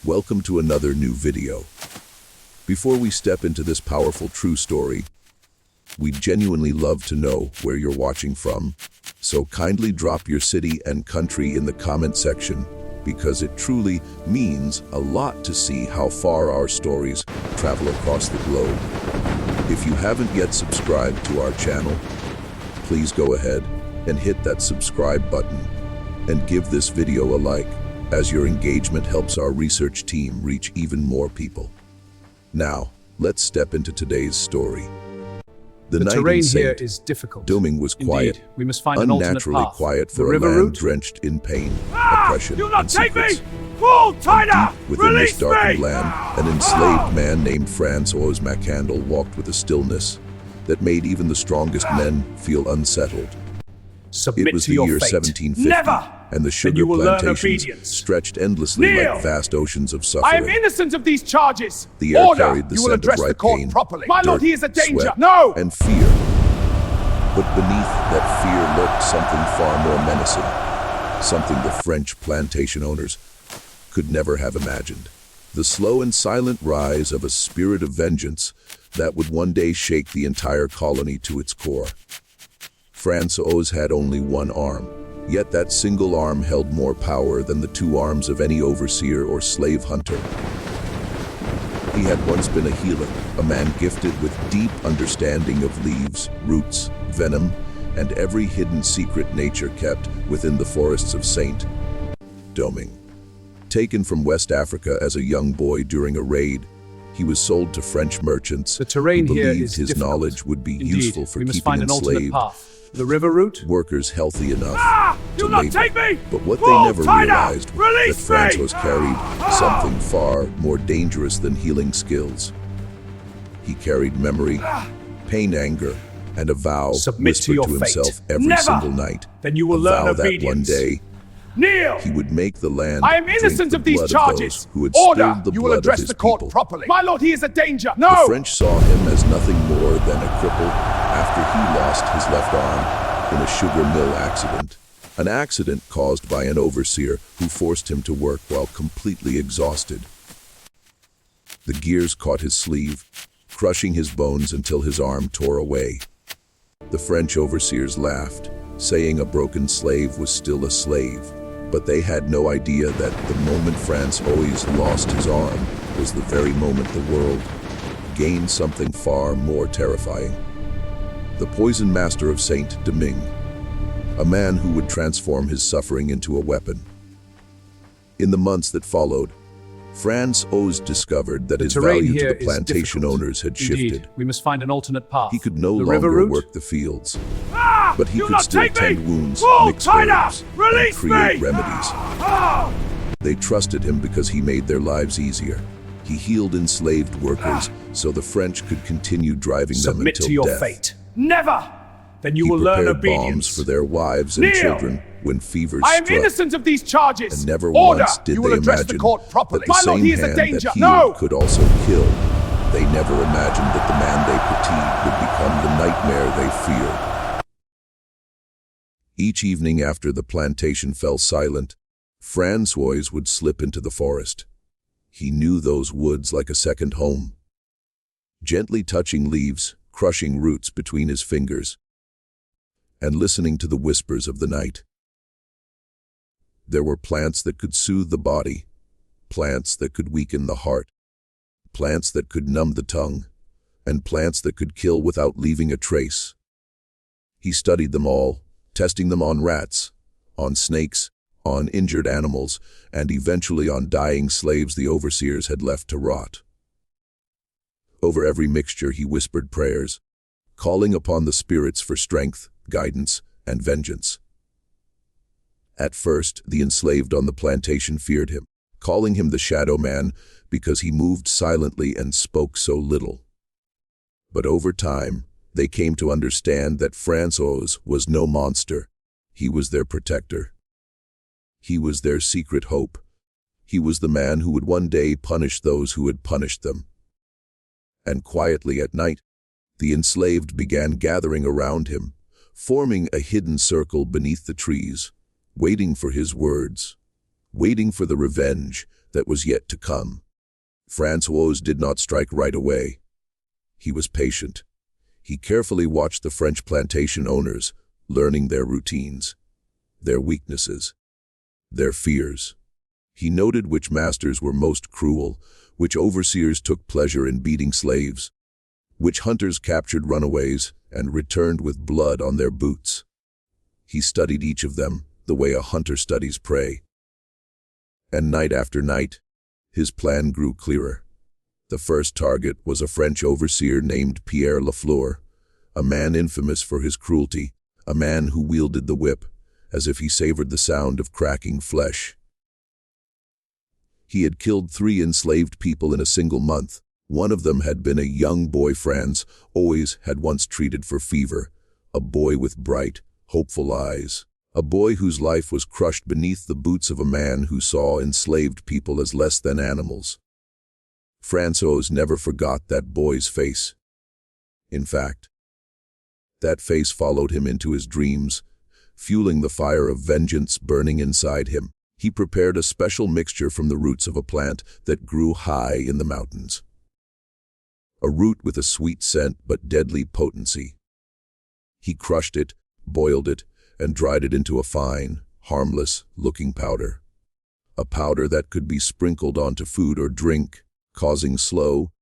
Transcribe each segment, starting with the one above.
Welcome to another new video. Before we step into this powerful true story, we'd genuinely love to know where you're watching from, so kindly drop your city and country in the comment section, because it truly means a lot to see how far our stories travel across the globe. If you haven't yet subscribed to our channel, please go ahead and hit that subscribe button and give this video a like, as your engagement helps our research team reach even more people. Now, let's step into today's story. The night terrain in here Saint is difficult. Domingue was quiet, Indeed, we must find an alternate unnaturally path. quiet The for a river man route? drenched in pain, oppression, You'll not and take secrets. me! Full tighter! Within this Release darkened me! land, an enslaved man named Francois McCandle walked with a stillness that made even the strongest men feel unsettled. Submit It was to the your year fate. 1750, Never! and the sugar you will learn plantations obedience. stretched endlessly Kneel! like vast oceans of I suffering. am innocent of these charges. The air Order! carried the You will scent address of the ripe court cane, properly. My lord, dirt, he is a danger. sweat, No! and fear. But beneath that fear lurked something far more menacing, something the French plantation owners could never have imagined. The slow and silent rise of a spirit of vengeance that would one day shake the entire colony to its core. Francois had only one arm, yet that single arm held more power than the two arms of any overseer or slave hunter. He had once been a healer, a man gifted with deep understanding of leaves, roots, venom, and every hidden secret nature kept within the forests of Saint Domingue. Taken from West Africa as a young boy during a raid, he was sold to French merchants The terrain who here believed is his difficult. knowledge would be Indeed, useful for we must keeping find an alternate enslaved path. The river route? workers healthy enough to You'll not labor. take me! But what they Full never tighter! realized was that Release me! Francois carried something far more dangerous than healing skills. He carried memory, pain, anger, and a vow Submit to whispered your to fate. himself every Never! single night. Then you will A learn vow that one obedience. day Kneel! he would make the land I am drink innocent the of these blood charges. those who had Order! spilled the You will blood address of his the court people. properly. My lord, he is a danger. The No! French saw him as nothing more than a cripple after he lost his left arm in a sugar mill accident. An accident caused by an overseer who forced him to work while completely exhausted. The gears caught his sleeve, crushing his bones until his arm tore away. The French overseers laughed, saying a broken slave was still a slave. But they had no idea that the moment Francois lost his arm was the very moment the world gained something far more terrifying. The poison master of Saint Domingue, a man who would transform his suffering into a weapon. In the months that followed, Francois discovered that his Terrain value to here the is plantation difficult. owners had Indeed, shifted. we must find an alternate path. He could no The river longer route? work the fields, Ah! but he You'll could not still take me! tend wounds, Full mix tighter! herbs, and Release create me! remedies. Ah! They trusted him because he made their lives easier. He healed enslaved workers so the French could continue driving them Submit until to your death. fate. Never! Then you He will learn prepared obedience. bombs for their wives and Kneel! children when fevers I am struck. innocent of these charges. And never Order! once did You will they address the imagine court properly. that the My lord, same he is a hand danger. that healed No! could also kill. They never imagined that the man they pitied would become the nightmare they feared. Each evening after the plantation fell silent, Francois would slip into the forest. He knew those woods like a second home. Gently touching leaves, crushing roots between his fingers, and listening to the whispers of the night. There were plants that could soothe the body, plants that could weaken the heart, plants that could numb the tongue, and plants that could kill without leaving a trace. He studied them all, testing them on rats, on snakes, on injured animals, and eventually on dying slaves the overseers had left to rot. Over every mixture he whispered prayers, calling upon the spirits for strength, guidance, and vengeance. At first, the enslaved on the plantation feared him, calling him the Shadow Man because he moved silently and spoke so little. But over time, they came to understand that Francois was no monster. He was their protector. He was their secret hope. He was the man who would one day punish those who had punished them. And quietly at night, the enslaved began gathering around him, forming a hidden circle beneath the trees, waiting for his words, waiting for the revenge that was yet to come. Francois did not strike right away. He was patient. He carefully watched the French plantation owners, learning their routines, their weaknesses, their fears. He noted which masters were most cruel, which overseers took pleasure in beating slaves, which hunters captured runaways and returned with blood on their boots. He studied each of them the way a hunter studies prey. And night after night, his plan grew clearer. The first target was a French overseer named Pierre Lafleur, a man infamous for his cruelty, a man who wielded the whip as if he savored the sound of cracking flesh. He had killed 3 enslaved people in a single month. One of them had been a young boy Francois had once treated for fever, a boy with bright, hopeful eyes, a boy whose life was crushed beneath the boots of a man who saw enslaved people as less than animals. Francois never forgot that boy's face. In fact, that face followed him into his dreams, fueling the fire of vengeance burning inside him. He prepared a special mixture from the roots of a plant that grew high in the mountains. A root with a sweet scent but deadly potency. He crushed it, boiled it, and dried it into a fine, harmless-looking powder. A powder that could be sprinkled onto food or drink, causing slow,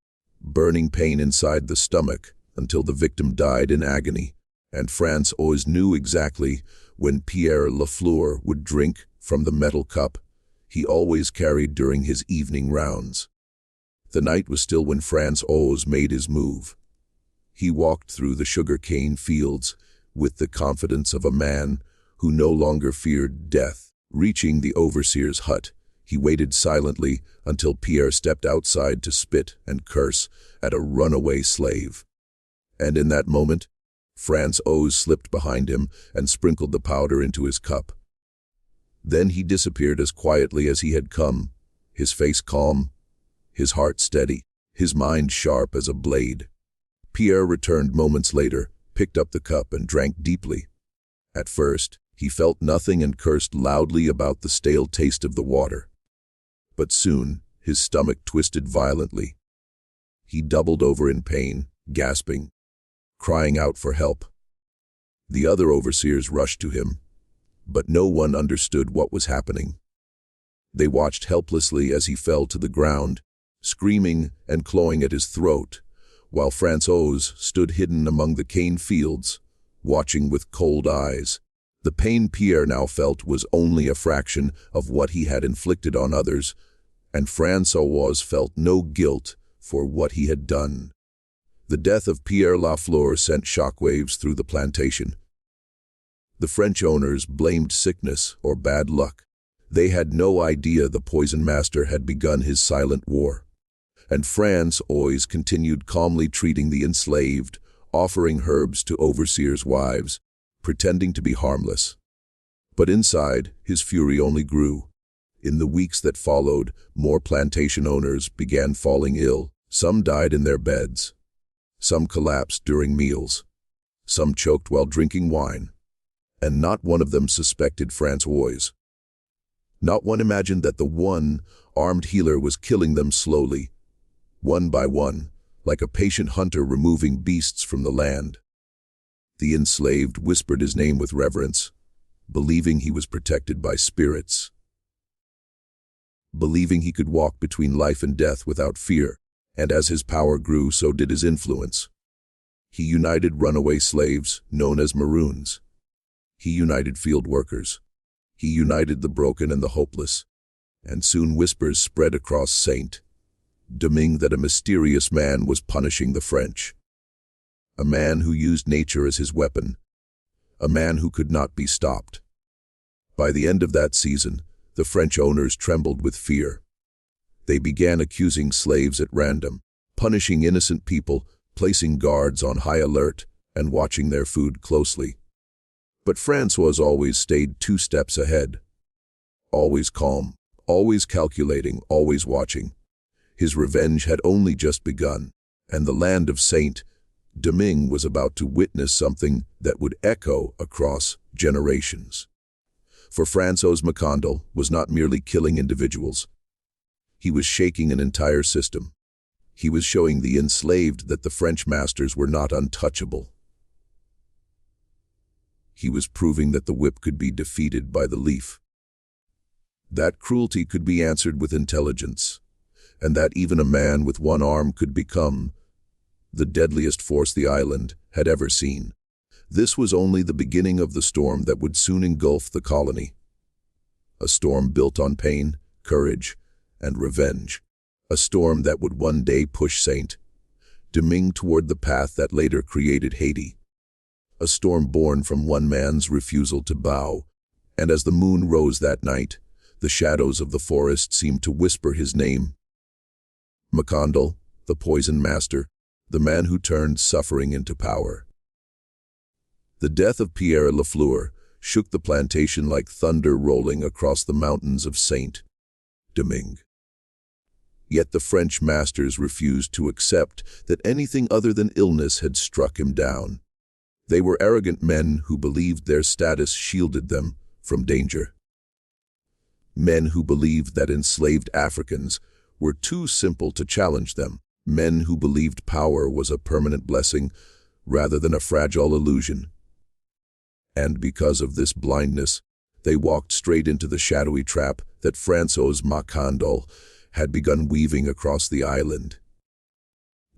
burning pain inside the stomach until the victim died in agony. And Francois knew exactly when Pierre Lafleur would drink from the metal cup he always carried during his evening rounds. The night was still when Francois made his move. He walked through the sugar-cane fields with the confidence of a man who no longer feared death. Reaching the overseer's hut, he waited silently until Pierre stepped outside to spit and curse at a runaway slave. And in that moment, Francois slipped behind him and sprinkled the powder into his cup. Then he disappeared as quietly as he had come, his face calm, his heart steady, his mind sharp as a blade. Pierre returned moments later, picked up the cup and drank deeply. At first, he felt nothing and cursed loudly about the stale taste of the water. But soon, his stomach twisted violently. He doubled over in pain, gasping, crying out for help. The other overseers rushed to him, but no one understood what was happening. They watched helplessly as he fell to the ground, screaming and clawing at his throat, while Francois stood hidden among the cane fields, watching with cold eyes. The pain Pierre now felt was only a fraction of what he had inflicted on others, and Francois felt no guilt for what he had done. The death of Pierre Lafleur sent shockwaves through the plantation. The French owners blamed sickness or bad luck. They had no idea the poison master had begun his silent war. And Francois continued calmly treating the enslaved, offering herbs to overseers' wives, pretending to be harmless. But inside, his fury only grew. In the weeks that followed, more plantation owners began falling ill. Some died in their beds. Some collapsed during meals. Some choked while drinking wine. And not one of them suspected Francois. Not one imagined that the one armed healer was killing them slowly, one by one, like a patient hunter removing beasts from the land. The enslaved whispered his name with reverence, believing he was protected by spirits, believing he could walk between life and death without fear, and as his power grew, so did his influence. He united runaway slaves, known as Maroons. He united field workers. He united the broken and the hopeless. And soon whispers spread across Saint-Domingue that a mysterious man was punishing the French. A man who used nature as his weapon. A man who could not be stopped. By the end of that season, the French owners trembled with fear. They began accusing slaves at random, punishing innocent people, placing guards on high alert, and watching their food closely. But Francois always stayed 2 steps ahead. Always calm, always calculating, always watching. His revenge had only just begun, and the land of Saint-Domingue was about to witness something that would echo across generations. For Francois Macandal was not merely killing individuals. He was shaking an entire system. He was showing the enslaved that the French masters were not untouchable. He was proving that the whip could be defeated by the leaf. That cruelty could be answered with intelligence, and that even a man with one arm could become the deadliest force the island had ever seen. This was only the beginning of the storm that would soon engulf the colony. A storm built on pain, courage, and revenge. A storm that would one day push Saint-Domingue toward the path that later created Haiti. A storm born from one man's refusal to bow, and as the moon rose that night, the shadows of the forest seemed to whisper his name. Macandal, the poison master, the man who turned suffering into power. The death of Pierre Lafleur shook the plantation like thunder rolling across the mountains of Saint-Domingue. Yet the French masters refused to accept that anything other than illness had struck him down. They were arrogant men who believed their status shielded them from danger. Men who believed that enslaved Africans were too simple to challenge them. Men who believed power was a permanent blessing rather than a fragile illusion. And because of this blindness, they walked straight into the shadowy trap that François Macandal had begun weaving across the island.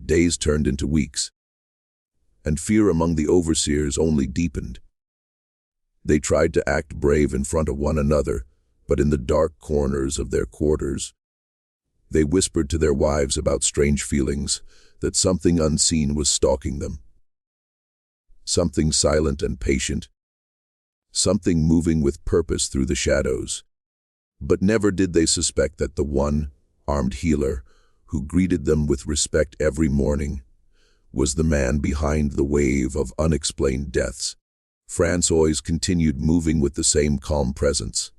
Days turned into weeks, and fear among the overseers only deepened. They tried to act brave in front of one another, but in the dark corners of their quarters, they whispered to their wives about strange feelings, that something unseen was stalking them. Something silent and patient, something moving with purpose through the shadows. But never did they suspect that the one armed healer who greeted them with respect every morning was the man behind the wave of unexplained deaths. François continued moving with the same calm presence.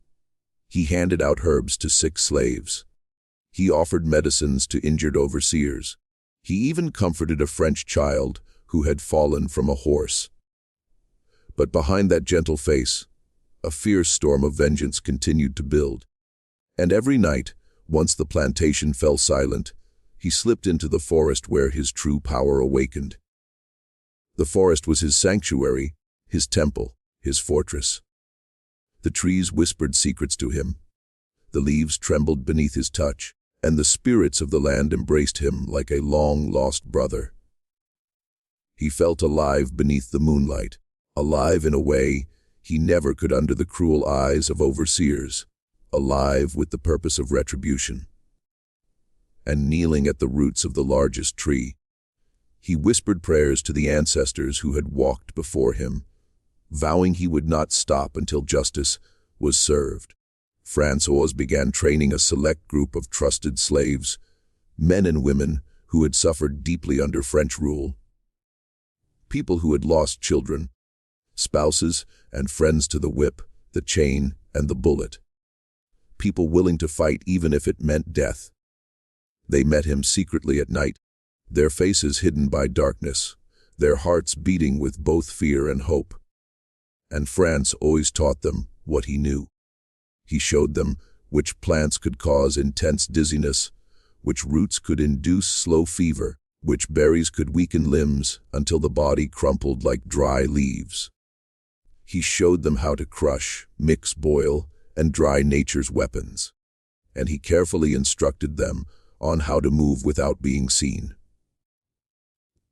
He handed out herbs to sick slaves. He offered medicines to injured overseers. He even comforted a French child who had fallen from a horse. But behind that gentle face, a fierce storm of vengeance continued to build. And every night, once the plantation fell silent, he slipped into the forest where his true power awakened. The forest was his sanctuary, his temple, his fortress. The trees whispered secrets to him. The leaves trembled beneath his touch, and the spirits of the land embraced him like a long-lost brother. He felt alive beneath the moonlight, alive in a way he never could under the cruel eyes of overseers, alive with the purpose of retribution. And kneeling at the roots of the largest tree, he whispered prayers to the ancestors who had walked before him, vowing he would not stop until justice was served. François began training a select group of trusted slaves, men and women who had suffered deeply under French rule. People who had lost children, spouses and friends to the whip, the chain, and the bullet. People willing to fight even if it meant death. They met him secretly at night, their faces hidden by darkness, their hearts beating with both fear and hope. And France always taught them what he knew. He showed them which plants could cause intense dizziness, which roots could induce slow fever, which berries could weaken limbs until the body crumpled like dry leaves. He showed them how to crush, mix, boil, and dry nature's weapons. And he carefully instructed them on how to move without being seen.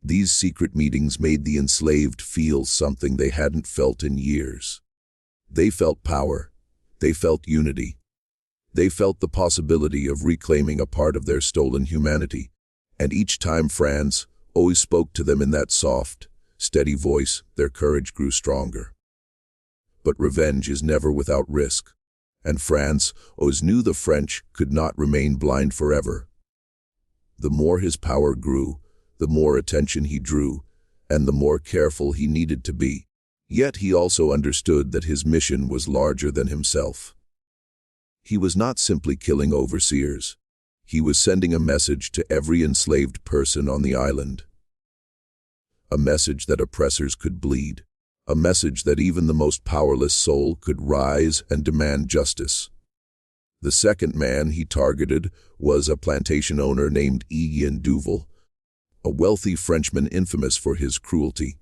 These secret meetings made the enslaved feel something they hadn't felt in years. They felt power. They felt unity. They felt the possibility of reclaiming a part of their stolen humanity. And each time France always spoke to them in that soft, steady voice, their courage grew stronger. But revenge is never without risk, and France always knew the French could not remain blind forever. The more his power grew, the more attention he drew, and the more careful he needed to be. Yet he also understood that his mission was larger than himself. He was not simply killing overseers. He was sending a message to every enslaved person on the island. A message that oppressors could bleed. A message that even the most powerless soul could rise and demand justice. The second man he targeted was a plantation owner named Ian Duval, a wealthy Frenchman infamous for his cruelty,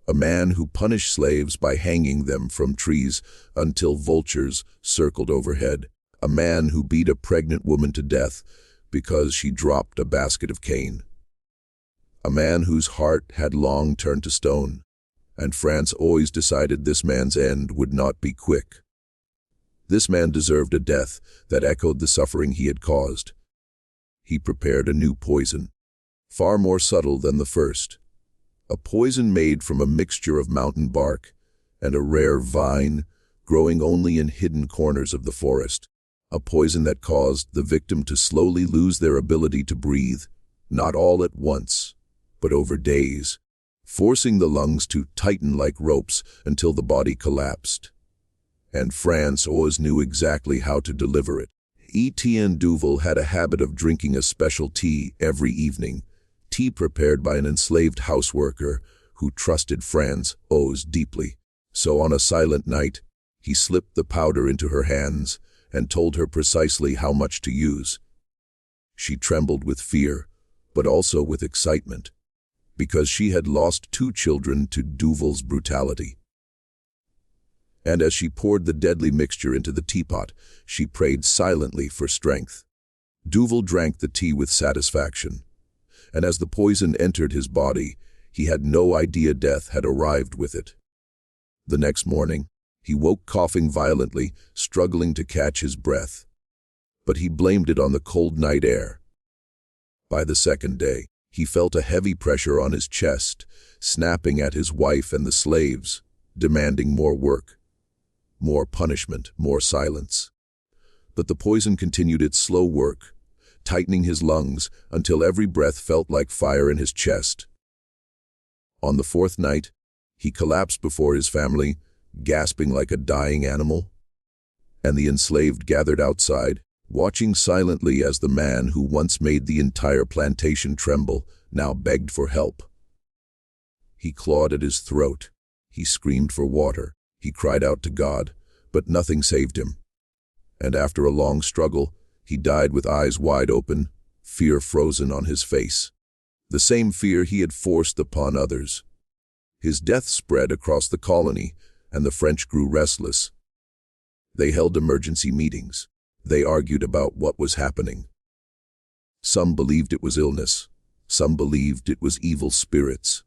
a man who punished slaves by hanging them from trees until vultures circled overhead, a man who beat a pregnant woman to death because she dropped a basket of cane, a man whose heart had long turned to stone, and France always decided this man's end would not be quick. This man deserved a death that echoed the suffering he had caused. He prepared a new poison, far more subtle than the first, a poison made from a mixture of mountain bark and a rare vine growing only in hidden corners of the forest, a poison that caused the victim to slowly lose their ability to breathe, not all at once, but over days, forcing the lungs to tighten like ropes until the body collapsed. And France always knew exactly how to deliver it. Etienne Duval had a habit of drinking a special tea every evening, tea prepared by an enslaved houseworker who trusted France deeply. So on a silent night, he slipped the powder into her hands and told her precisely how much to use. She trembled with fear, but also with excitement, because she had lost 2 children to Duval's brutality. And as she poured the deadly mixture into the teapot, she prayed silently for strength. Duval drank the tea with satisfaction, and as the poison entered his body, he had no idea death had arrived with it. The next morning, he woke coughing violently, struggling to catch his breath. But he blamed it on the cold night air. By the second day, he felt a heavy pressure on his chest, snapping at his wife and the slaves, demanding more work, more punishment, more silence. But the poison continued its slow work, tightening his lungs until every breath felt like fire in his chest. On the 4th night, he collapsed before his family, gasping like a dying animal, and the enslaved gathered outside, watching silently as the man who once made the entire plantation tremble now begged for help. He clawed at his throat. He screamed for water. He cried out to God, but nothing saved him. And after a long struggle, he died with eyes wide open, fear frozen on his face. The same fear he had forced upon others. His death spread across the colony, and the French grew restless. They held emergency meetings. They argued about what was happening. Some believed it was illness. Some believed it was evil spirits.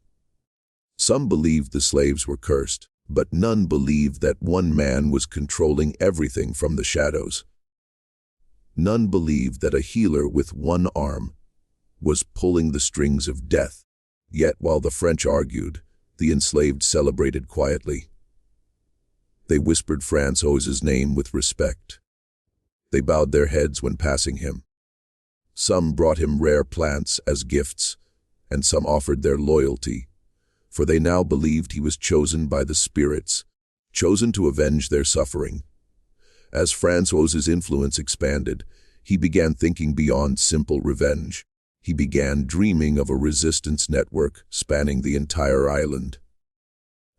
Some believed the slaves were cursed, but none believed that one man was controlling everything from the shadows. None believed that a healer with one arm was pulling the strings of death. Yet while the French argued, the enslaved celebrated quietly. They whispered Francois's name with respect. They bowed their heads when passing him. Some brought him rare plants as gifts, and some offered their loyalty, for they now believed he was chosen by the spirits, chosen to avenge their suffering. As Francois's influence expanded, he began thinking beyond simple revenge. He began dreaming of a resistance network spanning the entire island.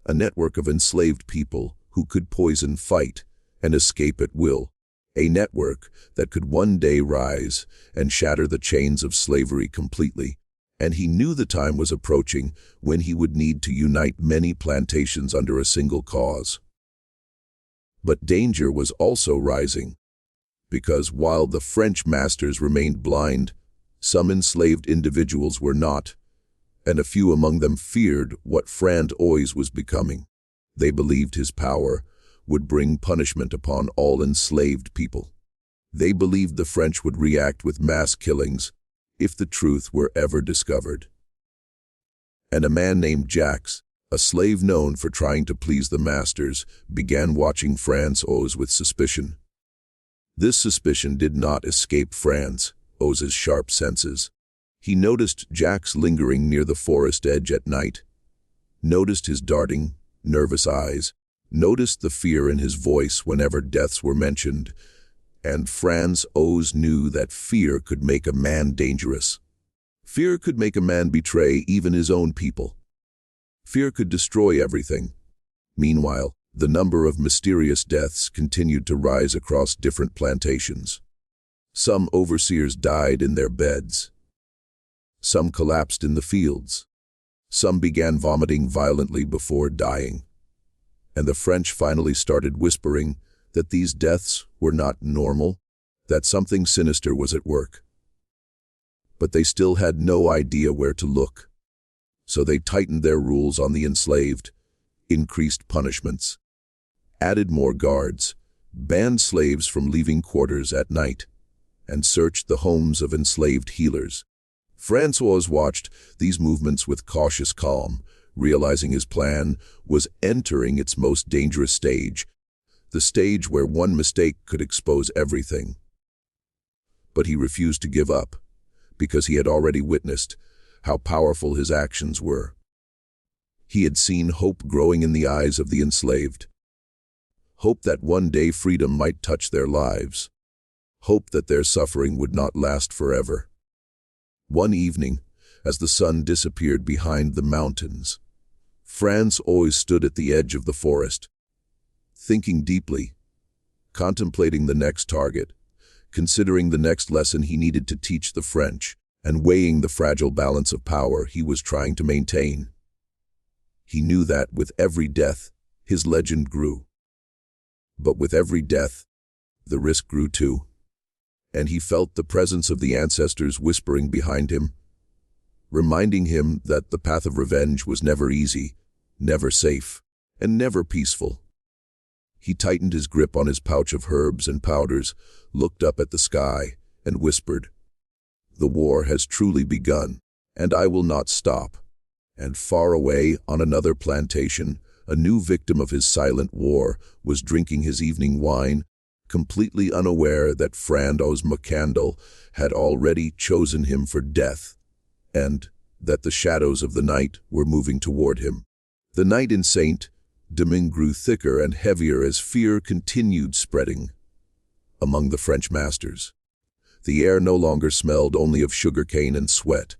A network of enslaved people who could poison, fight, and escape at will. A network that could one day rise and shatter the chains of slavery completely. And he knew the time was approaching when he would need to unite many plantations under a single cause. But danger was also rising, because while the French masters remained blind, some enslaved individuals were not, and a few among them feared what Francois was becoming. They believed his power would bring punishment upon all enslaved people. They believed the French would react with mass killings if the truth were ever discovered. And a man named Jacques, a slave known for trying to please the masters, began watching Francois with suspicion. This suspicion did not escape Francois's sharp senses. He noticed Jacques lingering near the forest edge at night, noticed his darting, nervous eyes, noticed the fear in his voice whenever deaths were mentioned, and Francois knew that fear could make a man dangerous. Fear could make a man betray even his own people. Fear could destroy everything. Meanwhile, The number of mysterious deaths continued to rise across different plantations. Some overseers died in their beds. Some collapsed in the fields. Some began vomiting violently before dying. And the French finally started whispering that these deaths were not normal, that something sinister was at work. But they still had no idea where to look. So they tightened their rules on the enslaved, increased punishments, added more guards, banned slaves from leaving quarters at night, and searched the homes of enslaved healers. Francois watched these movements with cautious calm, realizing his plan was entering its most dangerous stage, the stage where one mistake could expose everything. But he refused to give up, because he had already witnessed how powerful his actions were. He had seen hope growing in the eyes of the enslaved. Hope that one day freedom might touch their lives. Hope that their suffering would not last forever. One evening, as the sun disappeared behind the mountains, Francois stood at the edge of the forest, thinking deeply, contemplating the next target, considering the next lesson he needed to teach the French, and weighing the fragile balance of power he was trying to maintain. He knew that with every death, his legend grew. But with every death, the risk grew too. And he felt the presence of the ancestors whispering behind him, reminding him that the path of revenge was never easy, never safe, and never peaceful. He tightened his grip on his pouch of herbs and powders, looked up at the sky, and whispered, "The war has truly begun, and I will not stop." And far away on another plantation, a new victim of his silent war was drinking his evening wine, completely unaware that Francois McCandle had already chosen him for death, and that the shadows of the night were moving toward him. The night in Saint-Domingue grew thicker and heavier as fear continued spreading among the French masters. The air no longer smelled only of sugarcane and sweat.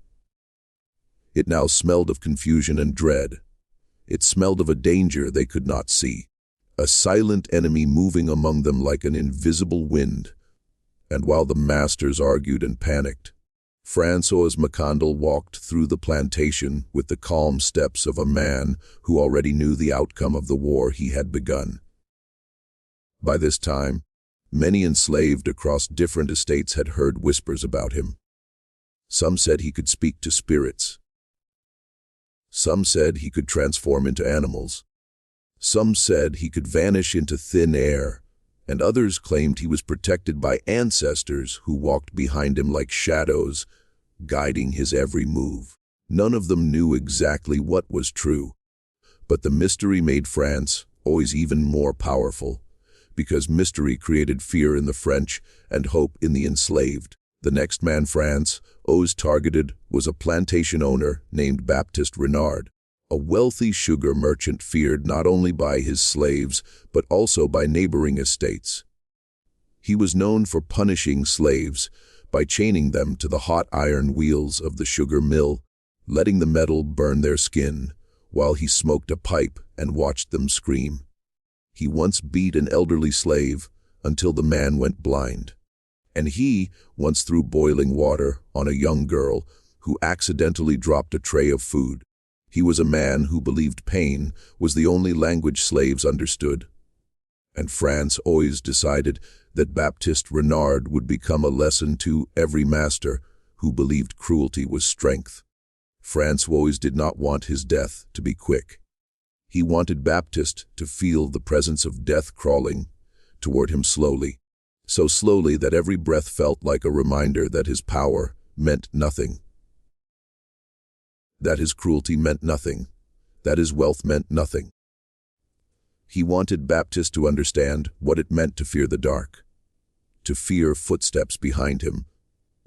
It now smelled of confusion and dread. It smelled of a danger they could not see, a silent enemy moving among them like an invisible wind. And while the masters argued and panicked, Francois McCandle walked through the plantation with the calm steps of a man who already knew the outcome of the war he had begun. By this time, many enslaved across different estates had heard whispers about him. Some said he could speak to spirits. Some said he could transform into animals. Some said he could vanish into thin air, and others claimed he was protected by ancestors who walked behind him like shadows, guiding his every move. None of them knew exactly what was true, but the mystery made France always even more powerful, because mystery created fear in the French and hope in the enslaved. The next man France targeted was a plantation owner named Baptiste Renard, a wealthy sugar merchant feared not only by his slaves but also by neighboring estates. He was known for punishing slaves by chaining them to the hot iron wheels of the sugar mill, letting the metal burn their skin, while he smoked a pipe and watched them scream. He once beat an elderly slave until the man went blind. And he once threw boiling water on a young girl who accidentally dropped a tray of food. He was a man who believed pain was the only language slaves understood. And France always decided that Baptiste Renard would become a lesson to every master who believed cruelty was strength. Francois did not want his death to be quick. He wanted Baptiste to feel the presence of death crawling toward him slowly, so slowly that every breath felt like a reminder that his power meant nothing, that his cruelty meant nothing, that his wealth meant nothing. He wanted Baptiste to understand what it meant to fear the dark, to fear footsteps behind him,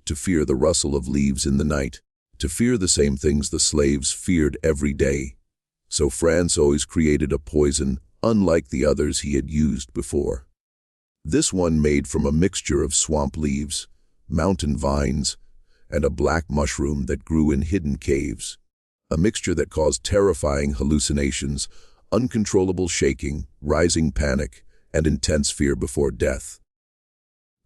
to fear the rustle of leaves in the night, to fear the same things the slaves feared every day. So Francois created a poison unlike the others he had used before. This one made from a mixture of swamp leaves, mountain vines, and a black mushroom that grew in hidden caves. A mixture that caused terrifying hallucinations uncontrollable shaking, rising panic, and intense fear before death.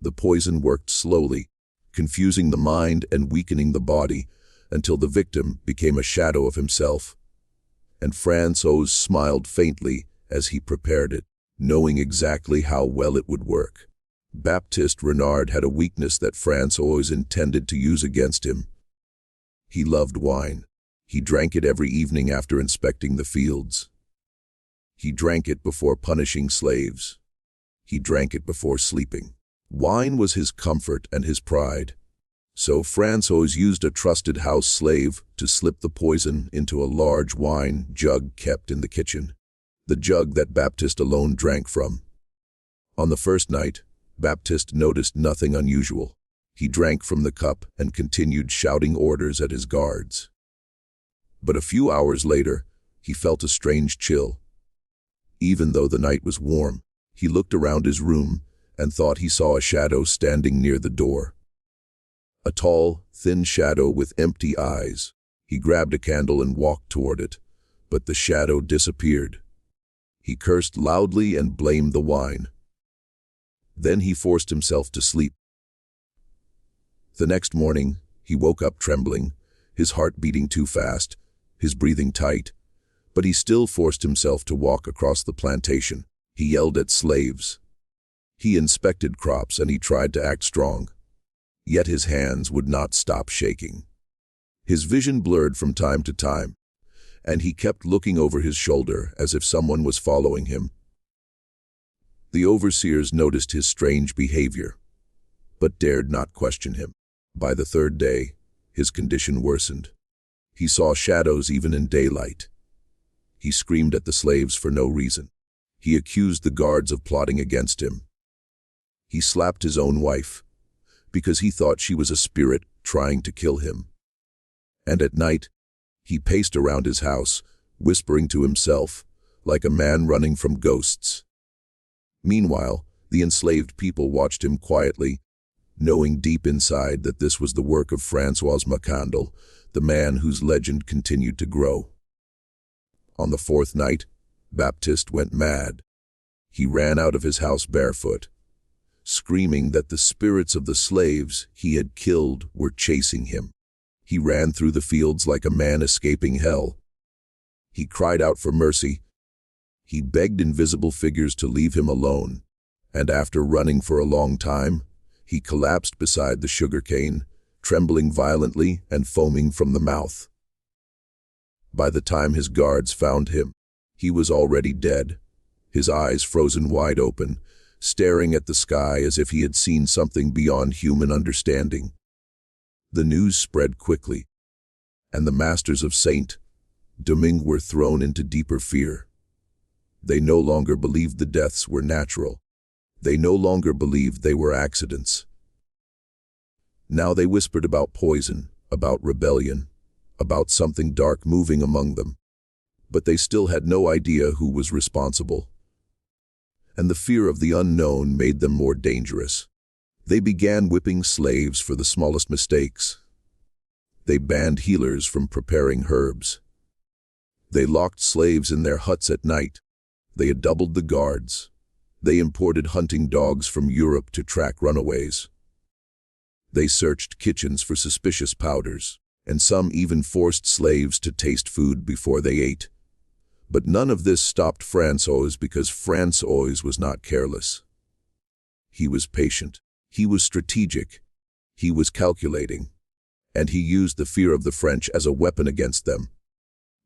The poison worked slowly, confusing the mind and weakening the body, until the victim became a shadow of himself. And Francois smiled faintly as he prepared it, knowing exactly how well it would work. Baptiste Renard had a weakness that Francois intended to use against him. He loved wine. He drank it every evening after inspecting the fields. He drank it before punishing slaves. He drank it before sleeping. Wine was his comfort and his pride. So Francois used a trusted house slave to slip the poison into a large wine jug kept in the kitchen, the jug that Baptiste alone drank from. On the first night, Baptiste noticed nothing unusual. He drank from the cup and continued shouting orders at his guards. But a few hours later, he felt a strange chill. Even though the night was warm, he looked around his room and thought he saw a shadow standing near the door. A tall, thin shadow with empty eyes. He grabbed a candle and walked toward it, but the shadow disappeared. He cursed loudly and blamed the wine. Then he forced himself to sleep. The next morning, he woke up trembling, his heart beating too fast, his breathing tight, but he still forced himself to walk across the plantation. He yelled at slaves. He inspected crops and he tried to act strong. Yet his hands would not stop shaking. His vision blurred from time to time, and he kept looking over his shoulder as if someone was following him. The overseers noticed his strange behavior, but dared not question him. By the third day, his condition worsened. He saw shadows even in daylight. He screamed at the slaves for no reason. He accused the guards of plotting against him. He slapped his own wife, because he thought she was a spirit trying to kill him. And at night, he paced around his house, whispering to himself, like a man running from ghosts. Meanwhile, the enslaved people watched him quietly, knowing deep inside that this was the work of Francois Macandal, the man whose legend continued to grow. On the fourth night, Baptiste went mad. He ran out of his house barefoot, screaming that the spirits of the slaves he had killed were chasing him. He ran through the fields like a man escaping hell. He cried out for mercy. He begged invisible figures to leave him alone, and after running for a long time, he collapsed beside the sugarcane, trembling violently and foaming from the mouth. By the time his guards found him, he was already dead, his eyes frozen wide open, staring at the sky as if he had seen something beyond human understanding. The news spread quickly, and the masters of Saint-Domingue were thrown into deeper fear. They no longer believed the deaths were natural. They no longer believed they were accidents. Now they whispered about poison, about rebellion, about something dark moving among them. But they still had no idea who was responsible. And the fear of the unknown made them more dangerous. They began whipping slaves for the smallest mistakes. They banned healers from preparing herbs. They locked slaves in their huts at night. They had doubled the guards. They imported hunting dogs from Europe to track runaways. They searched kitchens for suspicious powders, and some even forced slaves to taste food before they ate. But none of this stopped Francois because Francois was not careless. He was patient. He was strategic. He was calculating. And he used the fear of the French as a weapon against them.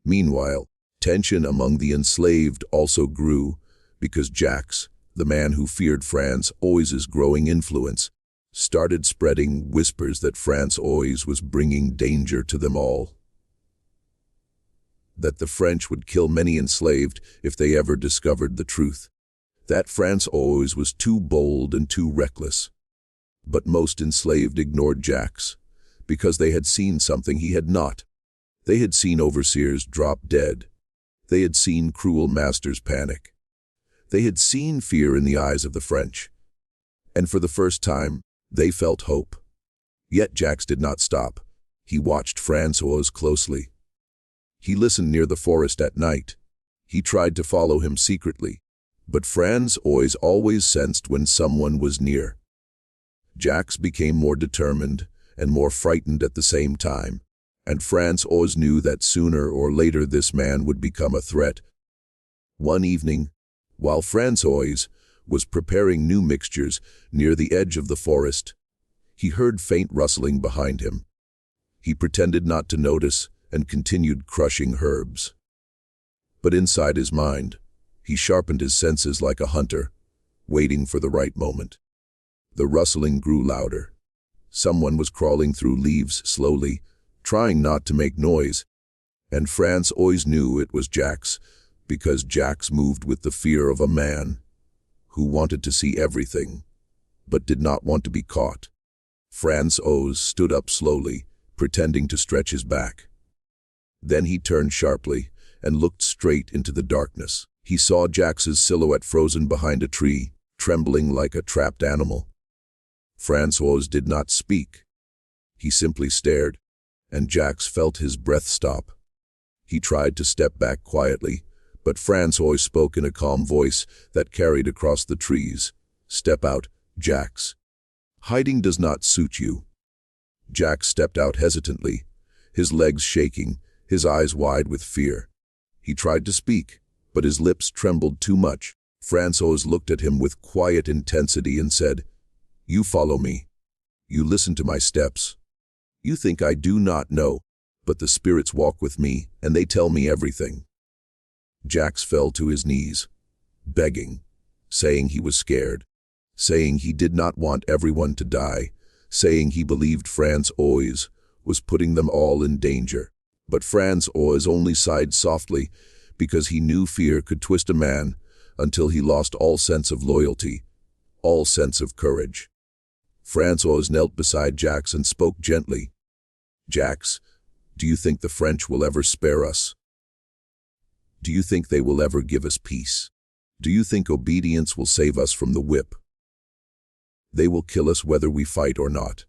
Meanwhile, tension among the enslaved also grew because Jacques, the man who feared Francois's growing influence, started spreading whispers that Francois was bringing danger to them all. That the French would kill many enslaved if they ever discovered the truth. That Francois was too bold and too reckless. But most enslaved ignored Jacques, because they had seen something he had not. They had seen overseers drop dead. They had seen cruel masters panic. They had seen fear in the eyes of the French. And for the first time, they felt hope. Yet Jacques did not stop. He watched Francois closely. He listened near the forest at night. He tried to follow him secretly, but Francois always sensed when someone was near. Jacques became more determined and more frightened at the same time, and Francois knew that sooner or later this man would become a threat. One evening, while Francois was preparing new mixtures near the edge of the forest, he heard faint rustling behind him. He pretended not to notice and continued crushing herbs. But inside his mind, he sharpened his senses like a hunter, waiting for the right moment. The rustling grew louder. Someone was crawling through leaves slowly, trying not to make noise, and Francois knew it was Jacques, because Jacques moved with the fear of a man who wanted to see everything, but did not want to be caught. Francois stood up slowly, pretending to stretch his back. Then he turned sharply and looked straight into the darkness. He saw Jacques' silhouette frozen behind a tree, trembling like a trapped animal. Francois did not speak. He simply stared, and Jacques felt his breath stop. He tried to step back quietly, but Francois spoke in a calm voice that carried across the trees. "Step out, Jacques. Hiding does not suit you." Jacques stepped out hesitantly, his legs shaking, his eyes wide with fear. He tried to speak, but his lips trembled too much. Francois looked at him with quiet intensity and said, "You follow me. You listen to my steps. You think I do not know, but the spirits walk with me, and they tell me everything." Jacques fell to his knees, begging, saying he was scared, saying he did not want everyone to die, saying he believed Francois was putting them all in danger. But Francois only sighed softly, because he knew fear could twist a man until he lost all sense of loyalty, all sense of courage. Francois knelt beside Jacques and spoke gently. "Jacques, do you think the French will ever spare us? Do you think they will ever give us peace? Do you think obedience will save us from the whip? They will kill us whether we fight or not.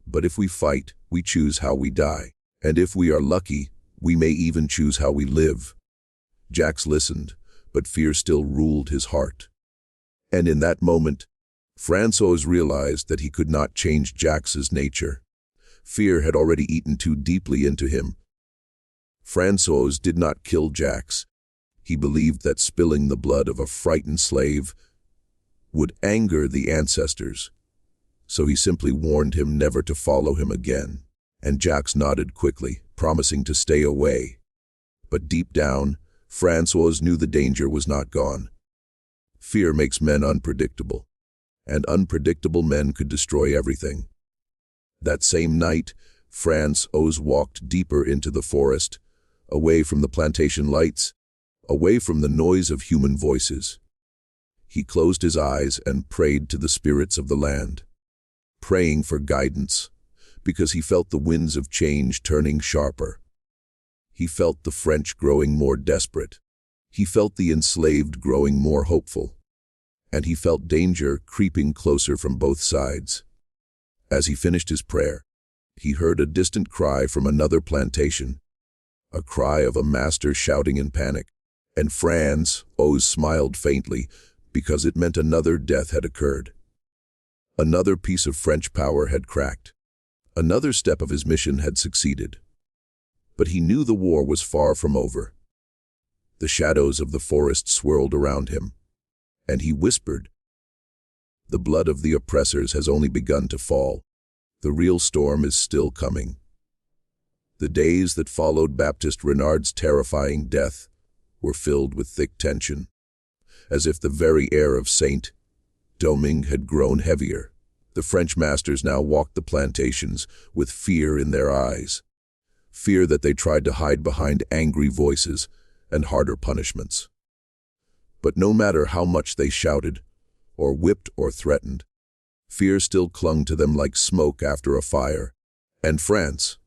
But if we fight, we choose how we die. And if we are lucky, we may even choose how we live." Jacques listened, but fear still ruled his heart. And in that moment, Francois realized that he could not change Jacques' nature. Fear had already eaten too deeply into him. Francois did not kill Jacques. He believed that spilling the blood of a frightened slave would anger the ancestors, so he simply warned him never to follow him again. And Jacques nodded quickly, promising to stay away. But deep down, Francois knew the danger was not gone. Fear makes men unpredictable, and unpredictable men could destroy everything. That same night, Francois walked deeper into the forest, away from the plantation lights, away from the noise of human voices. He closed his eyes and prayed to the spirits of the land, praying for guidance, because he felt the winds of change turning sharper. He felt the French growing more desperate. He felt the enslaved growing more hopeful. And he felt danger creeping closer from both sides. As he finished his prayer, he heard a distant cry from another plantation, a cry of a master shouting in panic. And Francois smiled faintly, because it meant another death had occurred. Another piece of French power had cracked. Another step of his mission had succeeded. But he knew the war was far from over. The shadows of the forest swirled around him, and he whispered, "The blood of the oppressors has only begun to fall. The real storm is still coming." The days that followed Baptiste Renard's terrifying death were filled with thick tension, as if the very air of Saint-Domingue had grown heavier. The French masters now walked the plantations with fear in their eyes, fear that they tried to hide behind angry voices and harder punishments. But no matter how much they shouted, or whipped or threatened, fear still clung to them like smoke after a fire. And Francois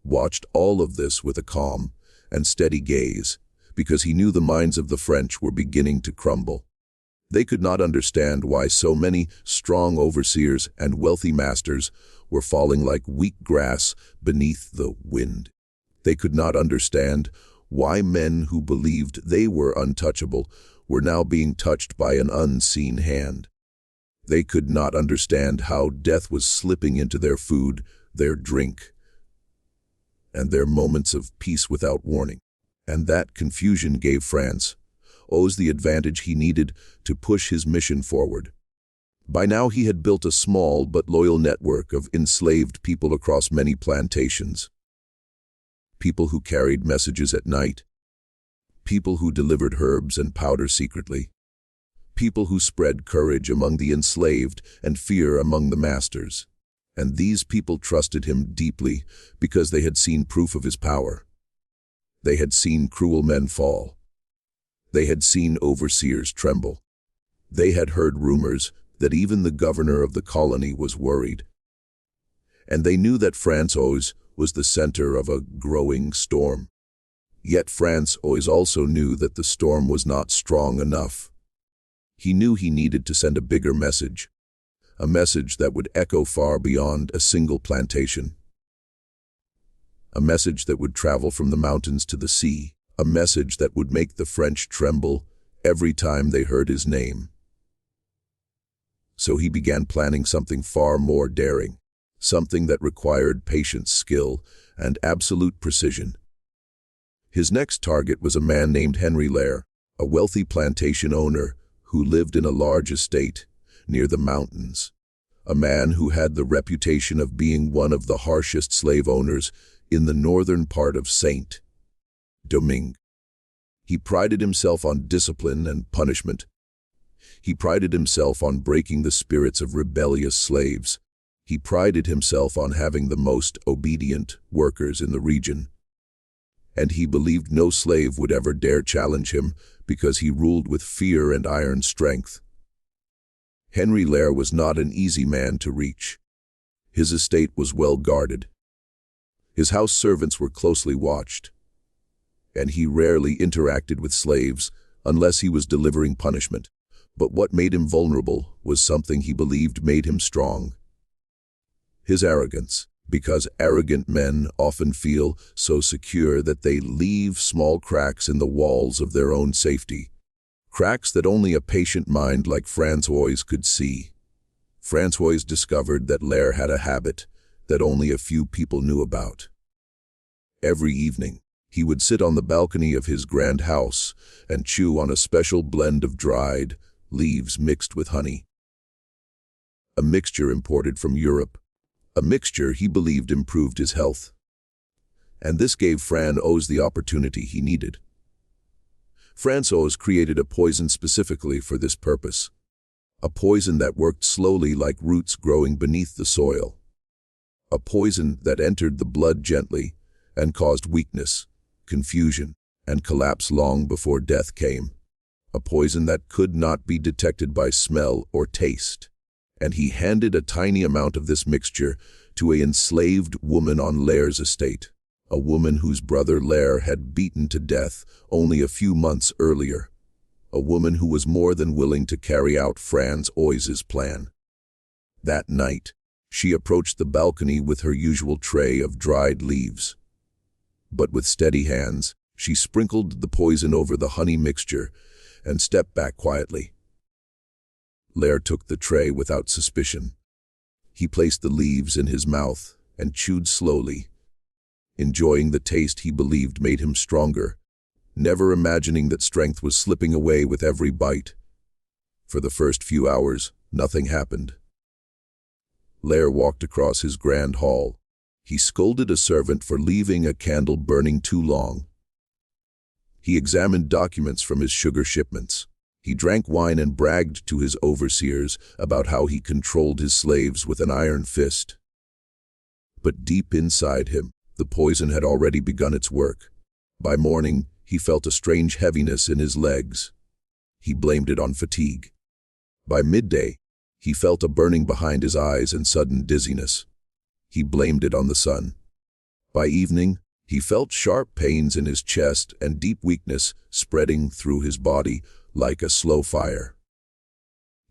watched all of this with a calm and steady gaze, because he knew the minds of the French were beginning to crumble. They could not understand why so many strong overseers and wealthy masters were falling like weak grass beneath the wind. They could not understand Why men who believed they were untouchable were now being touched by an unseen hand. They could not understand how death was slipping into their food, their drink, and their moments of peace without warning. And that confusion gave Francois the advantage he needed to push his mission forward. By now he had built a small but loyal network of enslaved people across many plantations. People who carried messages at night. People who delivered herbs and powder secretly. People who spread courage among the enslaved and fear among the masters. And these people trusted him deeply because they had seen proof of his power. They had seen cruel men fall. They had seen overseers tremble. They had heard rumors that even the governor of the colony was worried. And they knew that Francois was the center of a growing storm. Yet Francois also knew that the storm was not strong enough. He knew he needed to send a bigger message, a message that would echo far beyond a single plantation. A message that would travel from the mountains to the sea, a message that would make the French tremble every time they heard his name. So he began planning something far more daring, something that required patience, skill, and absolute precision. His next target was a man named Henry Lair, a wealthy plantation owner who lived in a large estate near the mountains, a man who had the reputation of being one of the harshest slave owners in the northern part of Saint-Domingue. He prided himself on discipline and punishment. He prided himself on breaking the spirits of rebellious slaves. He prided himself on having the most obedient workers in the region. And he believed no slave would ever dare challenge him because he ruled with fear and iron strength. Henry Lair was not an easy man to reach. His estate was well guarded. His house servants were closely watched, and he rarely interacted with slaves unless he was delivering punishment. But what made him vulnerable was something he believed made him strong: his arrogance. Because arrogant men often feel so secure that they leave small cracks in the walls of their own safety. Cracks that only a patient mind like Francois could see. Francois discovered that Lair had a habit that only a few people knew about. Every evening, he would sit on the balcony of his grand house and chew on a special blend of dried leaves mixed with honey. A mixture imported from Europe. A mixture he believed improved his health. And this gave Francois the opportunity he needed. Francois created a poison specifically for this purpose. A poison that worked slowly like roots growing beneath the soil. A poison that entered the blood gently and caused weakness, confusion, and collapse long before death came. A poison that could not be detected by smell or taste. And he handed a tiny amount of this mixture to an enslaved woman on Lair's estate, a woman whose brother Lair had beaten to death only a few months earlier, a woman who was more than willing to carry out Francois's plan. That night, she approached the balcony with her usual tray of dried leaves. But with steady hands, she sprinkled the poison over the honey mixture and stepped back quietly. Lair took the tray without suspicion. He placed the leaves in his mouth and chewed slowly, enjoying the taste he believed made him stronger, never imagining that strength was slipping away with every bite. For the first few hours, nothing happened. Lair walked across his grand hall. He scolded a servant for leaving a candle burning too long. He examined documents from his sugar shipments. He drank wine and bragged to his overseers about how he controlled his slaves with an iron fist. But deep inside him, the poison had already begun its work. By morning, he felt a strange heaviness in his legs. He blamed it on fatigue. By midday, he felt a burning behind his eyes and sudden dizziness. He blamed it on the sun. By evening, he felt sharp pains in his chest and deep weakness spreading through his body like a slow fire.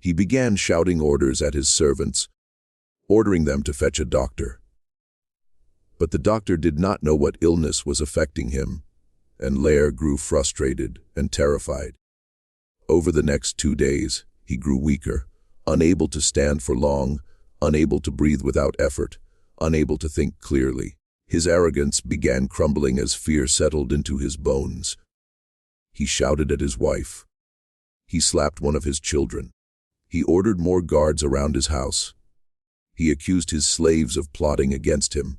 He began shouting orders at his servants, ordering them to fetch a doctor. But the doctor did not know what illness was affecting him, and Lair grew frustrated and terrified. Over the next 2 days, he grew weaker, unable to stand for long, unable to breathe without effort, unable to think clearly. His arrogance began crumbling as fear settled into his bones. He shouted at his wife. He slapped one of his children. He ordered more guards around his house. He accused his slaves of plotting against him.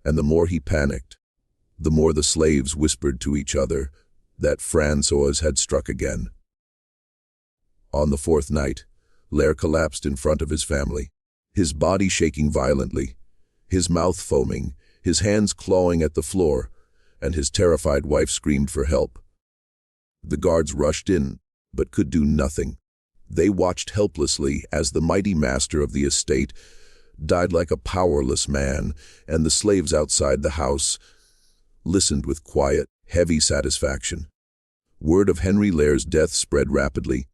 And the more he panicked, the more the slaves whispered to each other that Francois had struck again. On the 4th night, Lair collapsed in front of his family, his body shaking violently, his mouth foaming, his hands clawing at the floor, and his terrified wife screamed for help. The guards rushed in, but could do nothing. They watched helplessly as the mighty master of the estate died like a powerless man, and the slaves outside the house listened with quiet, heavy satisfaction. Word of Henry Lair's death spread rapidly,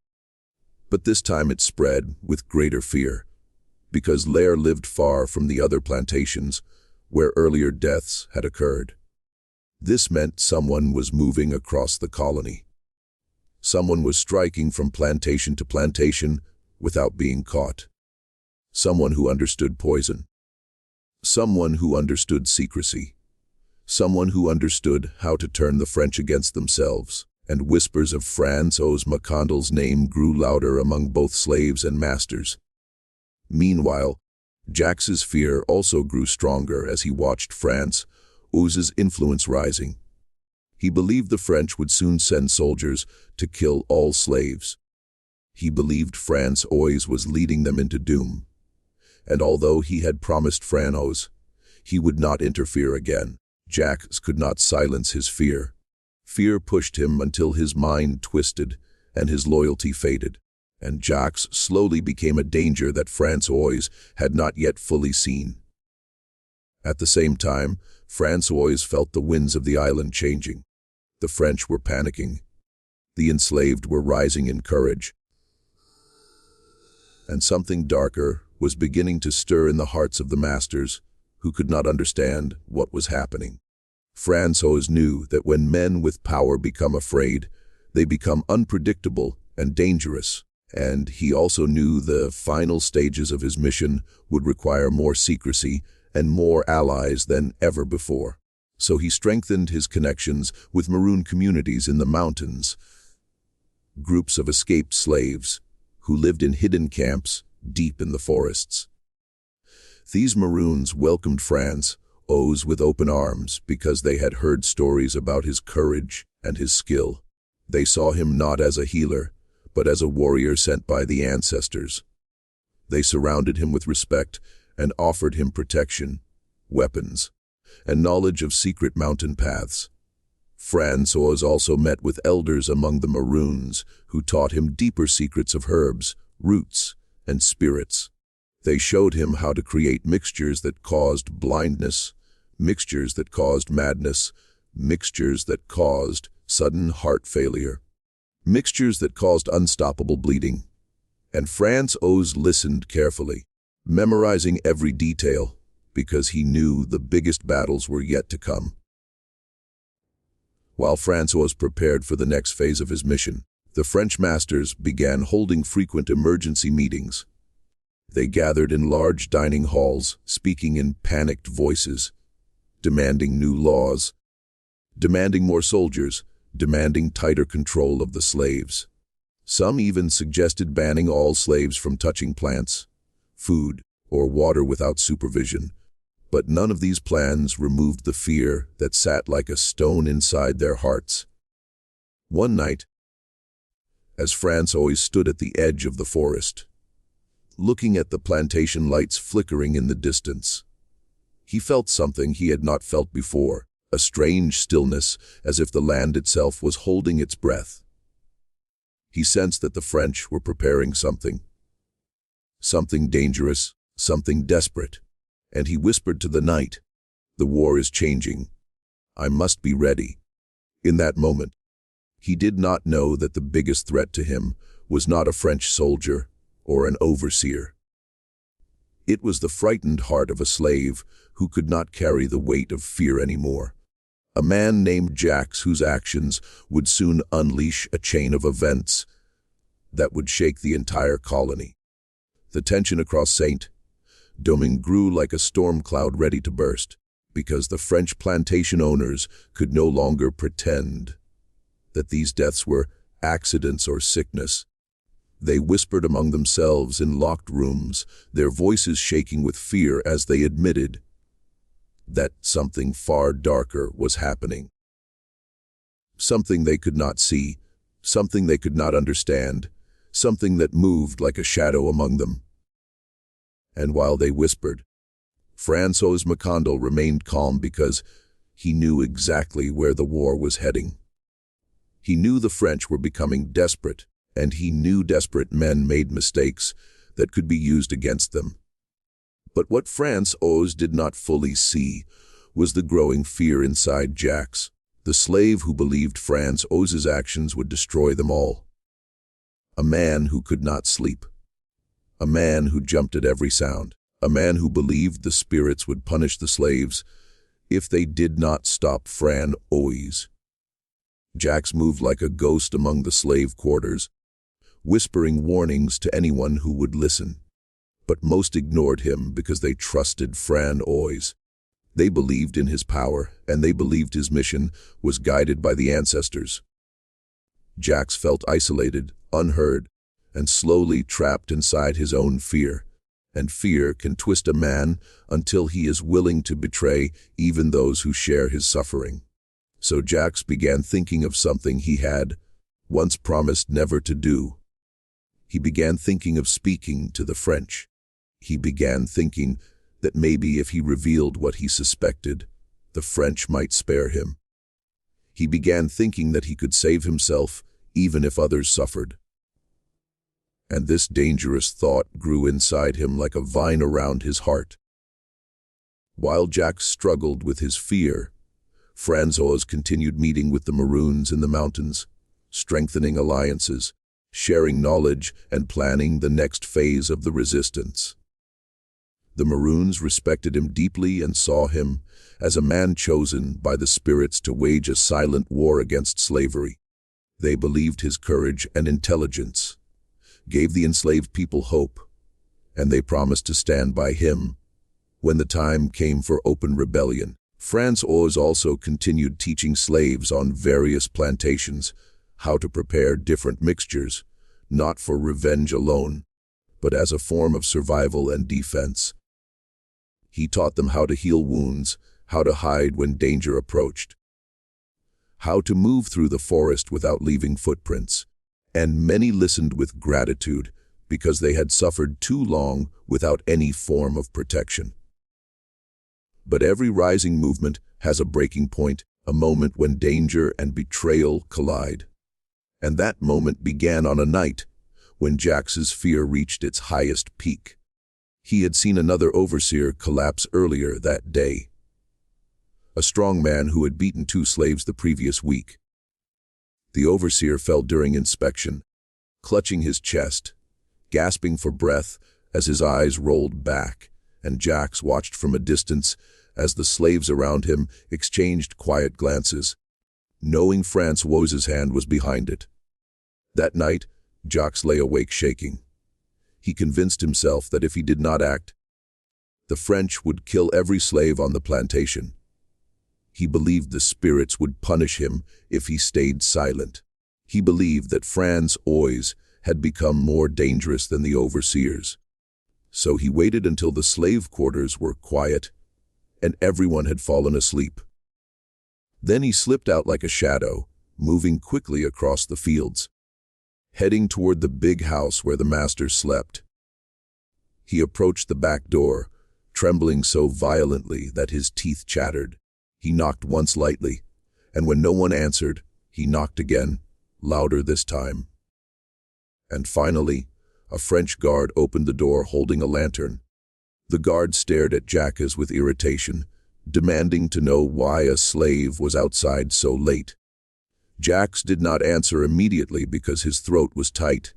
but this time it spread with greater fear, because Lair lived far from the other plantations where earlier deaths had occurred. This meant someone was moving across the colony. Someone was striking from plantation to plantation without being caught. Someone who understood poison. Someone who understood secrecy. Someone who understood how to turn the French against themselves. And whispers of Francois McCandl's name grew louder among both slaves and masters. Meanwhile, Jax's fear also grew stronger as he watched Francois's influence rising. He believed the French would soon send soldiers to kill all slaves. He believed Francois was leading them into doom. And although he had promised Francois he would not interfere again, Jax could not silence his fear. Fear pushed him until his mind twisted and his loyalty faded, and Jax slowly became a danger that Francois had not yet fully seen. At the same time, Francois felt the winds of the island changing. The French were panicking. The enslaved were rising in courage. And something darker was beginning to stir in the hearts of the masters, who could not understand what was happening. Francois knew that when men with power become afraid, they become unpredictable and dangerous, and he also knew the final stages of his mission would require more secrecy and more allies than ever before. So he strengthened his connections with Maroon communities in the mountains, groups of escaped slaves who lived in hidden camps deep in the forests. These Maroons welcomed Francois with open arms because they had heard stories about his courage and his skill. They saw him not as a healer, but as a warrior sent by the ancestors. They surrounded him with respect and offered him protection, weapons, and knowledge of secret mountain paths. Francois also met with elders among the Maroons who taught him deeper secrets of herbs, roots, and spirits. They showed him how to create mixtures that caused blindness, mixtures that caused madness, mixtures that caused sudden heart failure, mixtures that caused unstoppable bleeding. And Francois listened carefully, memorizing every detail, because he knew the biggest battles were yet to come. While Francois prepared for the next phase of his mission, the French masters began holding frequent emergency meetings. They gathered in large dining halls, speaking in panicked voices, demanding new laws, demanding more soldiers, demanding tighter control of the slaves. Some even suggested banning all slaves from touching plants, food, or water without supervision. But none of these plans removed the fear that sat like a stone inside their hearts. One night, as Francois stood at the edge of the forest, looking at the plantation lights flickering in the distance, he felt something he had not felt before, a strange stillness, as if the land itself was holding its breath. He sensed that the French were preparing something dangerous, something desperate, and he whispered to the night, "The war is changing. I must be ready." In that moment, he did not know that the biggest threat to him was not a French soldier or an overseer. It was the frightened heart of a slave who could not carry the weight of fear anymore, A man named Jax whose actions would soon unleash a chain of events that would shake the entire colony. The tension across Saint-Domingue grew like a storm cloud ready to burst, because the French plantation owners could no longer pretend that these deaths were accidents or sickness. They whispered among themselves in locked rooms, their voices shaking with fear as they admitted that something far darker was happening. Something they could not see, something they could not understand, something that moved like a shadow among them. And while they whispered, François Macondo remained calm because he knew exactly where the war was heading. He knew the French were becoming desperate, and he knew desperate men made mistakes that could be used against them. But what François did not fully see was the growing fear inside Jax, the slave who believed François's actions would destroy them all. A man who could not sleep. A man who jumped at every sound. A man who believed the spirits would punish the slaves if they did not stop François. Jax moved like a ghost among the slave quarters, whispering warnings to anyone who would listen. But most ignored him because they trusted François. They believed in his power, and they believed his mission was guided by the ancestors. Jax felt isolated, unheard, and slowly trapped inside his own fear. And fear can twist a man until he is willing to betray even those who share his suffering. So Jax began thinking of something he had once promised never to do. He began thinking of speaking to the French. He began thinking that maybe if he revealed what he suspected, the French might spare him. He began thinking that he could save himself even if others suffered. And this dangerous thought grew inside him like a vine around his heart. While Jax struggled with his fear, François continued meeting with the Maroons in the mountains, strengthening alliances, sharing knowledge, and planning the next phase of the resistance. The Maroons respected him deeply and saw him as a man chosen by the spirits to wage a silent war against slavery. They believed his courage and intelligence, gave the enslaved people hope, and they promised to stand by him when the time came for open rebellion. François also continued teaching slaves on various plantations how to prepare different mixtures, not for revenge alone, but as a form of survival and defense. He taught them how to heal wounds, how to hide when danger approached, how to move through the forest without leaving footprints. And many listened with gratitude because they had suffered too long without any form of protection. But every rising movement has a breaking point, a moment when danger and betrayal collide. And that moment began on a night when Jax's fear reached its highest peak. He had seen another overseer collapse earlier that day, a strong man who had beaten 2 slaves the previous week. The overseer fell during inspection, clutching his chest, gasping for breath as his eyes rolled back, and Jax watched from a distance as the slaves around him exchanged quiet glances, knowing François's hand was behind it. That night, Jax lay awake shaking. He convinced himself that if he did not act, the French would kill every slave on the plantation. He believed the spirits would punish him if he stayed silent. He believed that François had become more dangerous than the overseers. So he waited until the slave quarters were quiet and everyone had fallen asleep. Then he slipped out like a shadow, moving quickly across the fields, heading toward the big house where the master slept. He approached the back door, trembling so violently that his teeth chattered. He knocked once lightly, and when no one answered, he knocked again, louder this time. And finally, a French guard opened the door holding a lantern. The guard stared at Jax with irritation, demanding to know why a slave was outside so late. Jax did not answer immediately because his throat was tight,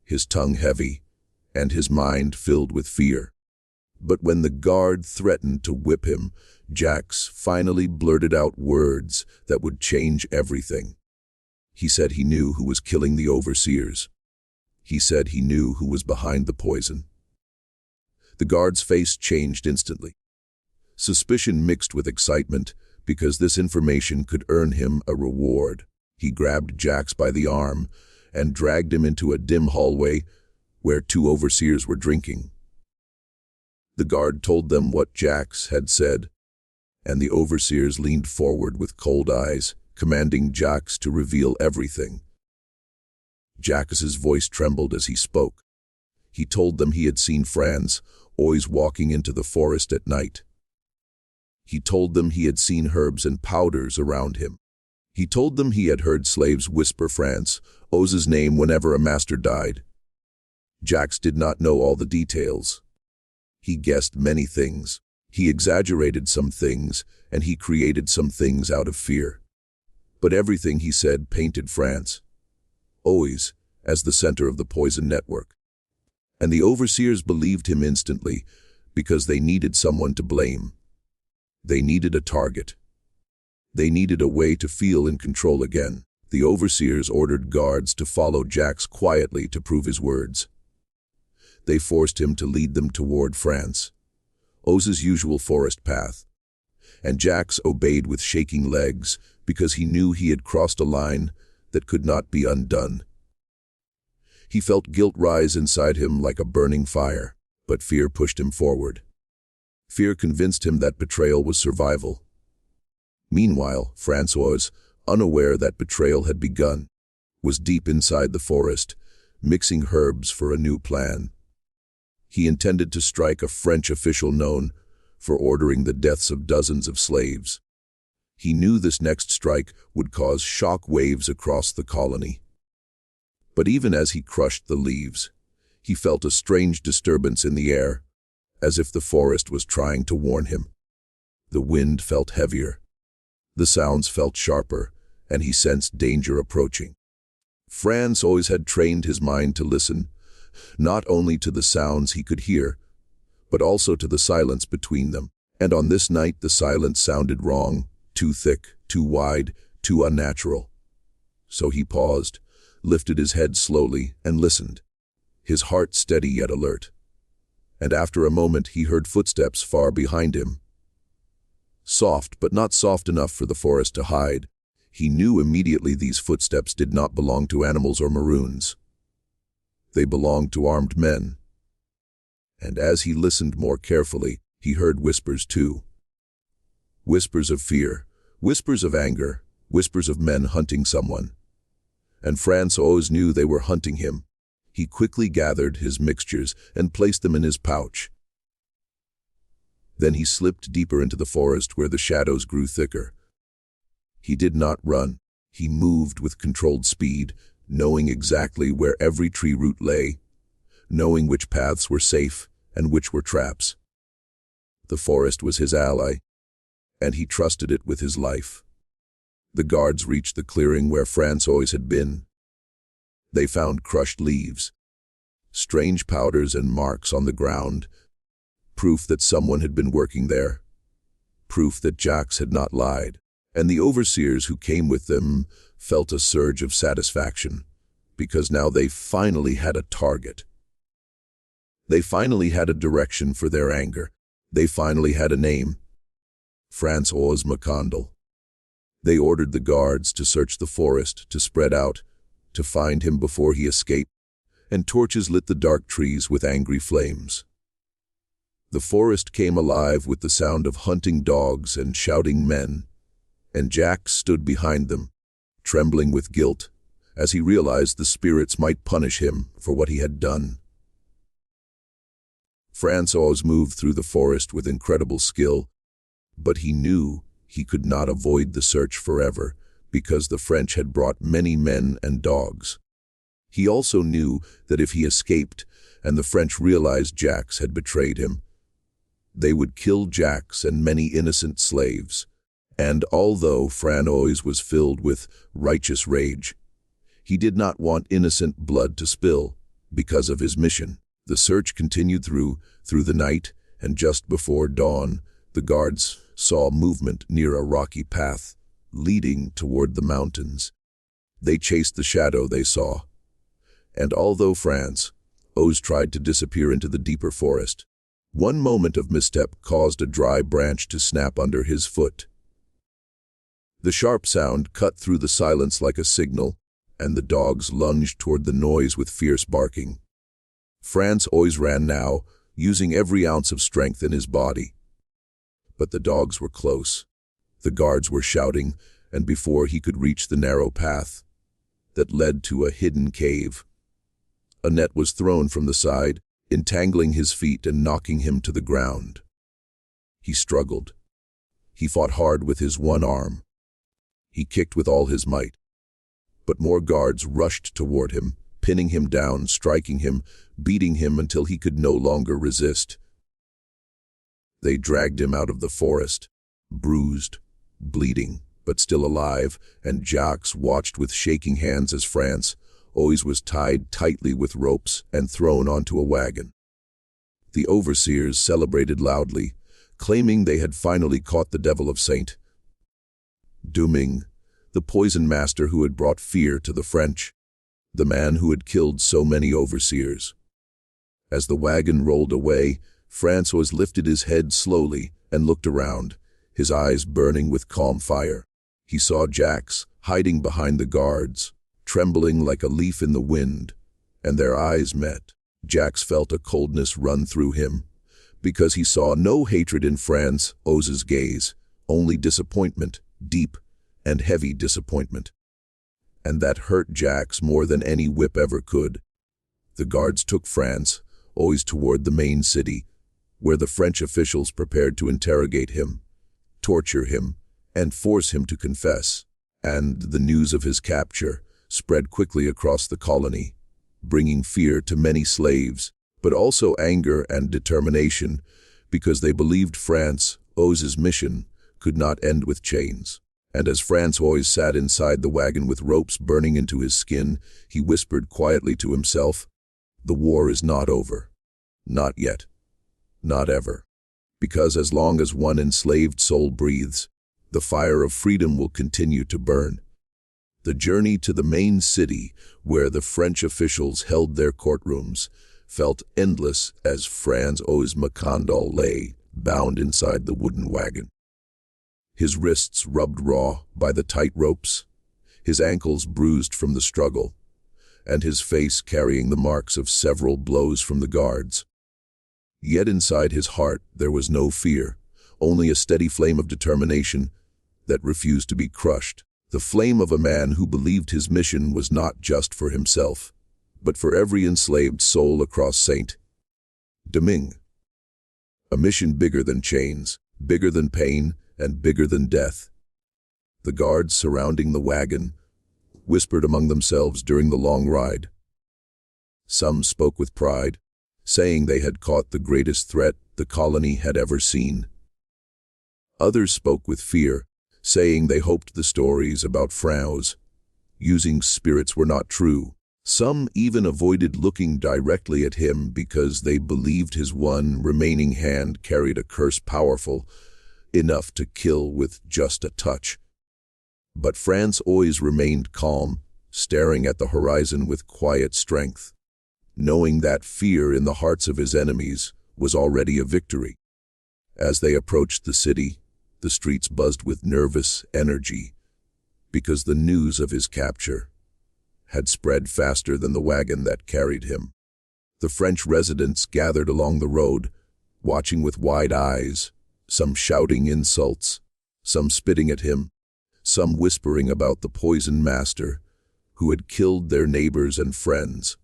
his tongue heavy, and his mind filled with fear. But when the guard threatened to whip him, Jax finally blurted out words that would change everything. He said he knew who was killing the overseers. He said he knew who was behind the poison. The guard's face changed instantly. Suspicion mixed with excitement, because this information could earn him a reward. He grabbed Jax by the arm and dragged him into a dim hallway where two overseers were drinking. The guard told them what Jax had said, and the overseers leaned forward with cold eyes, commanding Jax to reveal everything. Jax's voice trembled as he spoke. He told them he had seen Franz always walking into the forest at night. He told them he had seen herbs and powders around him. He told them he had heard slaves whisper Franz Oz's name whenever a master died. Jax did not know all the details. He guessed many things. He exaggerated some things, and he created some things out of fear. But everything he said painted Franz always as the center of the poison network. And the overseers believed him instantly because they needed someone to blame. They needed a target. They needed a way to feel in control again. The overseers ordered guards to follow Jax quietly to prove his words. They forced him to lead them toward Franz Oz's usual forest path, and Jax obeyed with shaking legs because he knew he had crossed a line that could not be undone. He felt guilt rise inside him like a burning fire, but fear pushed him forward. Fear convinced him that betrayal was survival. Meanwhile, Francois, unaware that betrayal had begun, was deep inside the forest, mixing herbs for a new plan. He intended to strike a French official known for ordering the deaths of dozens of slaves. He knew this next strike would cause shock waves across the colony. But even as he crushed the leaves, he felt a strange disturbance in the air, as if the forest was trying to warn him. The wind felt heavier. The sounds felt sharper, and he sensed danger approaching. Franz always had trained his mind to listen, not only to the sounds he could hear, but also to the silence between them. And on this night the silence sounded wrong, too thick, too wide, too unnatural. So he paused, lifted his head slowly, and listened, his heart steady yet alert. And after a moment he heard footsteps far behind him. Soft, but not soft enough for the forest to hide. He knew immediately these footsteps did not belong to animals or maroons. They belonged to armed men. And as he listened more carefully, he heard whispers too. Whispers of fear, whispers of anger, whispers of men hunting someone. And Francois knew they were hunting him. He quickly gathered his mixtures and placed them in his pouch. Then he slipped deeper into the forest where the shadows grew thicker. He did not run. He moved with controlled speed, knowing exactly where every tree root lay, knowing which paths were safe and which were traps. The forest was his ally, and he trusted it with his life. The guards reached the clearing where Francois had been. They found crushed leaves, strange powders and marks on the ground, proof that someone had been working there, proof that Jax had not lied. And the overseers who came with them felt a surge of satisfaction, because now they finally had a target. They finally had a direction for their anger. They finally had a name: Francois McCondle. They ordered the guards to search the forest, to spread out, to find him before he escaped, and torches lit the dark trees with angry flames. The forest came alive with the sound of hunting dogs and shouting men, and Jax stood behind them, trembling with guilt, as he realized the spirits might punish him for what he had done. Francois moved through the forest with incredible skill, but he knew he could not avoid the search forever, because the French had brought many men and dogs. He also knew that if he escaped and the French realized Jax had betrayed him, they would kill Jax and many innocent slaves. And although Francois was filled with righteous rage, he did not want innocent blood to spill because of his mission. The search continued through the night, and just before dawn, the guards saw movement near a rocky path leading toward the mountains. They chased the shadow they saw, and although Oz tried to disappear into the deeper forest, one moment of misstep caused a dry branch to snap under his foot. The sharp sound cut through the silence like a signal, and the dogs lunged toward the noise with fierce barking. Oz ran now, using every ounce of strength in his body. But the dogs were close. The guards were shouting, and before he could reach the narrow path that led to a hidden cave, a net was thrown from the side, entangling his feet and knocking him to the ground. He struggled. He fought hard with his one arm. He kicked with all his might. But more guards rushed toward him, pinning him down, striking him, beating him until he could no longer resist. They dragged him out of the forest, bruised, bleeding, but still alive, and Jacques watched with shaking hands as Oz was tied tightly with ropes and thrown onto a wagon. The overseers celebrated loudly, claiming they had finally caught the devil of Saint Domingue, the poison master who had brought fear to the French, the man who had killed so many overseers. As the wagon rolled away, Francois lifted his head slowly and looked around, his eyes burning with calm fire. He saw Jacques hiding behind the guards, trembling like a leaf in the wind, and their eyes met. Jacques felt a coldness run through him, because he saw no hatred in Oz's gaze, only disappointment, deep and heavy disappointment. And that hurt Jacques more than any whip ever could. The guards took Oz toward the main city, where the French officials prepared to interrogate him, torture him, and force him to confess. And the news of his capture spread quickly across the colony, bringing fear to many slaves, but also anger and determination, because they believed Oz's mission could not end with chains. And as Oz sat inside the wagon with ropes burning into his skin, he whispered quietly to himself, "The war is not over. Not yet. Not ever. Because as long as one enslaved soul breathes, the fire of freedom will continue to burn." The journey to the main city, where the French officials held their courtrooms, felt endless as Oz Macandal lay, bound inside the wooden wagon. His wrists rubbed raw by the tight ropes, his ankles bruised from the struggle, and his face carrying the marks of several blows from the guards. Yet inside his heart there was no fear, only a steady flame of determination that refused to be crushed. The flame of a man who believed his mission was not just for himself, but for every enslaved soul across Saint Domingue. A mission bigger than chains, bigger than pain, and bigger than death. The guards surrounding the wagon whispered among themselves during the long ride. Some spoke with pride, saying they had caught the greatest threat the colony had ever seen. Others spoke with fear, saying they hoped the stories about Francois using spirits were not true. Some even avoided looking directly at him because they believed his one remaining hand carried a curse powerful enough to kill with just a touch. But Oz remained calm, staring at the horizon with quiet strength, knowing that fear in the hearts of his enemies was already a victory. As they approached the city, the streets buzzed with nervous energy, because the news of his capture had spread faster than the wagon that carried him. The French residents gathered along the road, watching with wide eyes, some shouting insults, some spitting at him, some whispering about the poison master who had killed their neighbors and friends.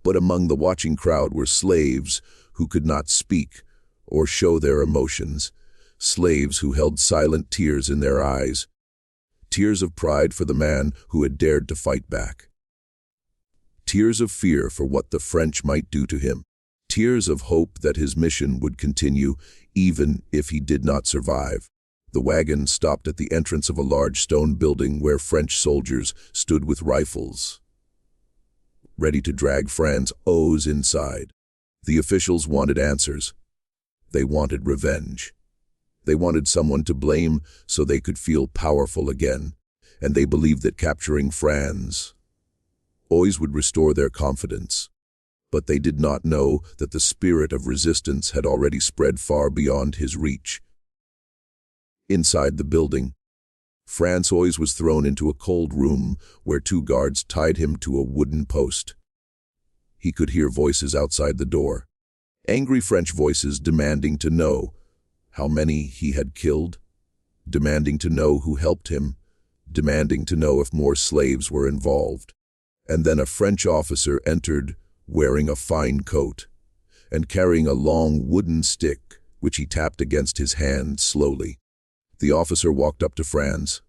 But among the watching crowd were slaves who could not speak or show their emotions, slaves who held silent tears in their eyes, tears of pride for the man who had dared to fight back, tears of fear for what the French might do to him, tears of hope that his mission would continue even if he did not survive. The wagon stopped at the entrance of a large stone building where French soldiers stood with rifles, ready to drag Oz inside. The officials wanted answers. They wanted revenge. They wanted someone to blame so they could feel powerful again, and they believed that capturing Franz always would restore their confidence. But they did not know that the spirit of resistance had already spread far beyond his reach. Inside the building, Francois was thrown into a cold room where 2 guards tied him to a wooden post. He could hear voices outside the door, angry French voices demanding to know how many he had killed, demanding to know who helped him, demanding to know if more slaves were involved. And then a French officer entered, wearing a fine coat and carrying a long wooden stick, which he tapped against his hand slowly. The officer walked up to Franz,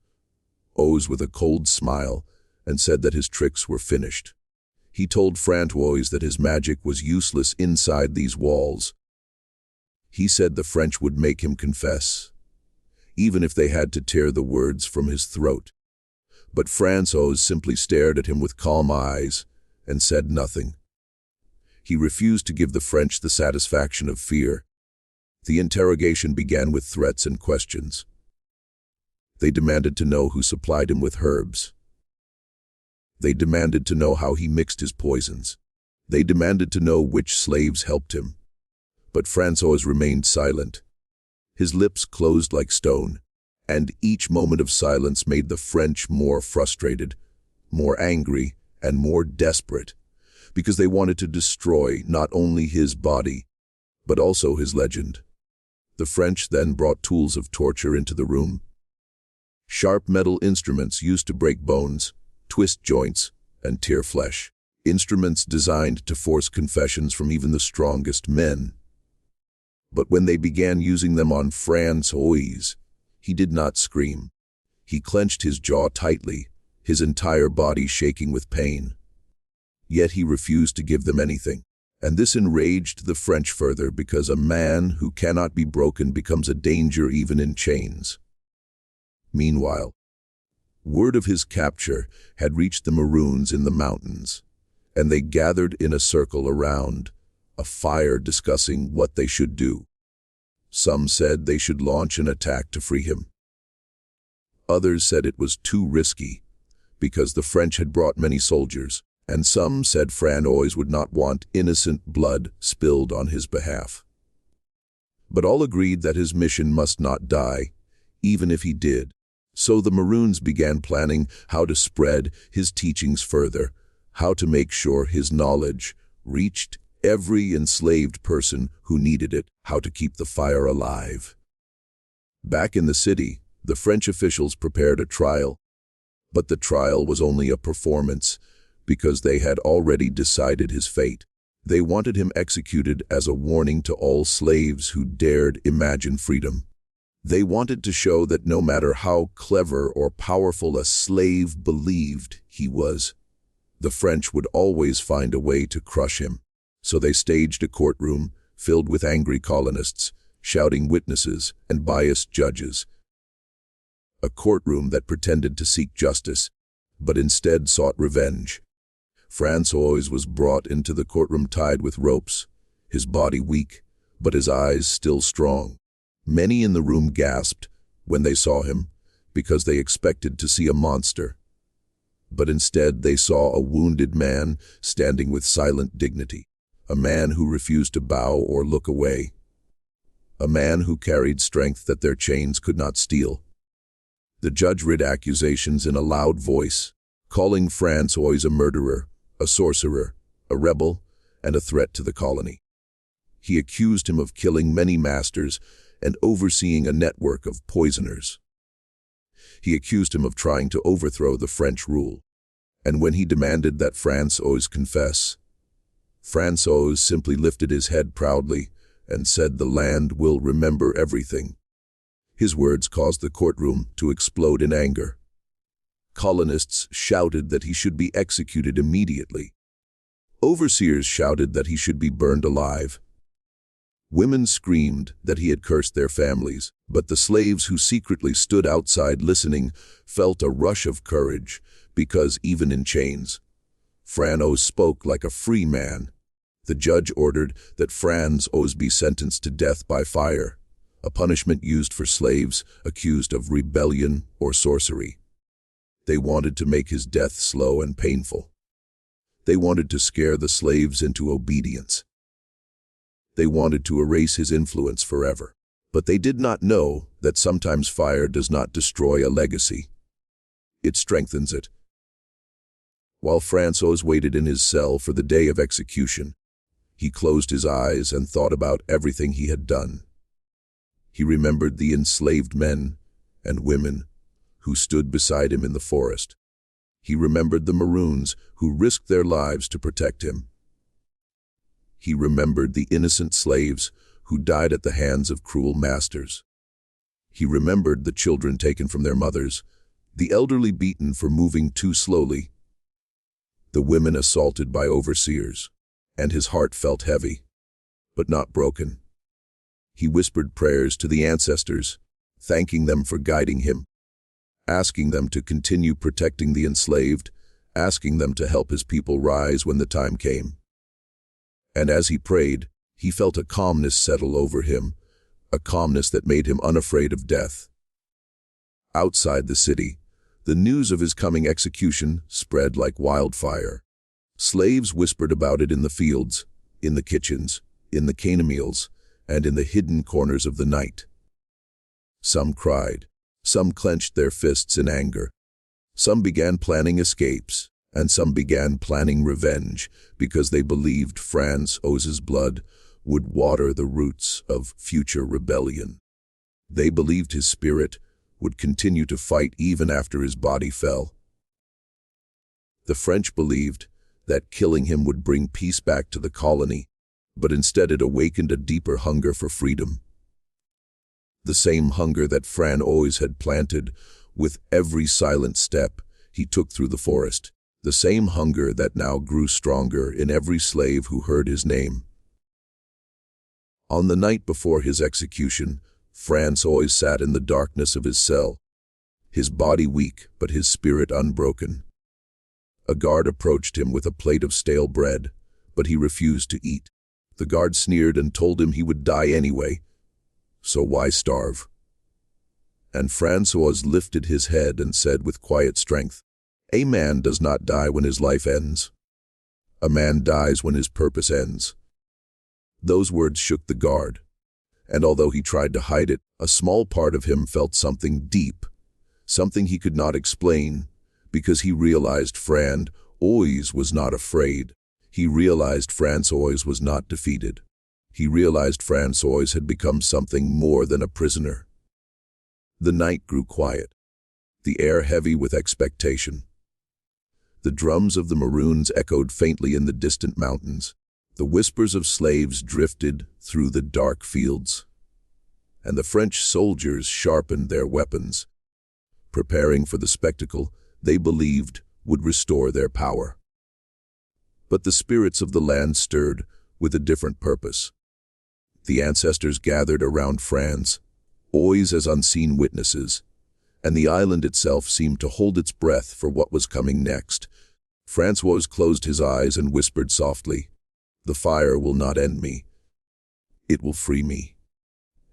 with a cold smile, and said that his tricks were finished. He told Francois that his magic was useless inside these walls. He said the French would make him confess, even if they had to tear the words from his throat. But Francois simply stared at him with calm eyes and said nothing. He refused to give the French the satisfaction of fear. The interrogation began with threats and questions. They demanded to know who supplied him with herbs. They demanded to know how he mixed his poisons. They demanded to know which slaves helped him. But Francois remained silent. His lips closed like stone, and each moment of silence made the French more frustrated, more angry, and more desperate, because they wanted to destroy not only his body, but also his legend. The French then brought tools of torture into the room. Sharp metal instruments used to break bones, twist joints, and tear flesh. Instruments designed to force confessions from even the strongest men. But when they began using them on Francois, he did not scream. He clenched his jaw tightly, his entire body shaking with pain. Yet he refused to give them anything. And this enraged the French further, because a man who cannot be broken becomes a danger even in chains. Meanwhile, word of his capture had reached the Maroons in the mountains, and they gathered in a circle around a fire discussing what they should do. Some said they should launch an attack to free him. Others said it was too risky, because the French had brought many soldiers, and some said Francois would not want innocent blood spilled on his behalf. But all agreed that his mission must not die, even if he did. So the Maroons began planning how to spread his teachings further, how to make sure his knowledge reached every enslaved person who needed it, how to keep the fire alive. Back in the city, the French officials prepared a trial, but the trial was only a performance, because they had already decided his fate. They wanted him executed as a warning to all slaves who dared imagine freedom. They wanted to show that no matter how clever or powerful a slave believed he was, the French would always find a way to crush him. So they staged a courtroom filled with angry colonists, shouting witnesses and biased judges. A courtroom that pretended to seek justice, but instead sought revenge. Francois was brought into the courtroom tied with ropes, his body weak, but his eyes still strong. Many in the room gasped when they saw him, because they expected to see a monster. But instead they saw a wounded man standing with silent dignity, a man who refused to bow or look away, a man who carried strength that their chains could not steal. The judge read accusations in a loud voice, calling Francois a murderer, a sorcerer, a rebel, and a threat to the colony. He accused him of killing many masters and overseeing a network of poisoners. He accused him of trying to overthrow the French rule. And when he demanded that Francois confess, Francois simply lifted his head proudly and said, "The land will remember everything." His words caused the courtroom to explode in anger. Colonists shouted that he should be executed immediately. Overseers shouted that he should be burned alive. Women screamed that he had cursed their families, but the slaves who secretly stood outside listening felt a rush of courage, because even in chains, Francois spoke like a free man. The judge ordered that Francois be sentenced to death by fire, a punishment used for slaves accused of rebellion or sorcery. They wanted to make his death slow and painful. They wanted to scare the slaves into obedience. They wanted to erase his influence forever. But they did not know that sometimes fire does not destroy a legacy. It strengthens it. While Francois waited in his cell for the day of execution, he closed his eyes and thought about everything he had done. He remembered the enslaved men and women who stood beside him in the forest. He remembered the Maroons who risked their lives to protect him. He remembered the innocent slaves who died at the hands of cruel masters. He remembered the children taken from their mothers, the elderly beaten for moving too slowly, the women assaulted by overseers, and his heart felt heavy, but not broken. He whispered prayers to the ancestors, thanking them for guiding him, asking them to continue protecting the enslaved, asking them to help his people rise when the time came. And as he prayed, he felt a calmness settle over him, a calmness that made him unafraid of death. Outside the city, the news of his coming execution spread like wildfire. Slaves whispered about it in the fields, in the kitchens, in the canemeals, and in the hidden corners of the night. Some cried, some clenched their fists in anger. Some began planning escapes, and some began planning revenge because they believed Francois's blood would water the roots of future rebellion. They believed his spirit would continue to fight even after his body fell. The French believed that killing him would bring peace back to the colony, but instead it awakened a deeper hunger for freedom. The same hunger that Francois had planted with every silent step he took through the forest, the same hunger that now grew stronger in every slave who heard his name. On the night before his execution, Francois sat in the darkness of his cell, his body weak but his spirit unbroken. A guard approached him with a plate of stale bread, but he refused to eat. The guard sneered and told him he would die anyway, so why starve? And Francois lifted his head and said with quiet strength, "A man does not die when his life ends. A man dies when his purpose ends." Those words shook the guard, and although he tried to hide it, a small part of him felt something deep, something he could not explain, because he realized Francois was not afraid. He realized Francois was not defeated. He realized Francois had become something more than a prisoner. The night grew quiet, the air heavy with expectation. The drums of the Maroons echoed faintly in the distant mountains. The whispers of slaves drifted through the dark fields, and the French soldiers sharpened their weapons, preparing for the spectacle they believed would restore their power. But the spirits of the land stirred with a different purpose. The ancestors gathered around Francois as unseen witnesses, and the island itself seemed to hold its breath for what was coming next. Francois closed his eyes and whispered softly, "The fire will not end me. It will free me."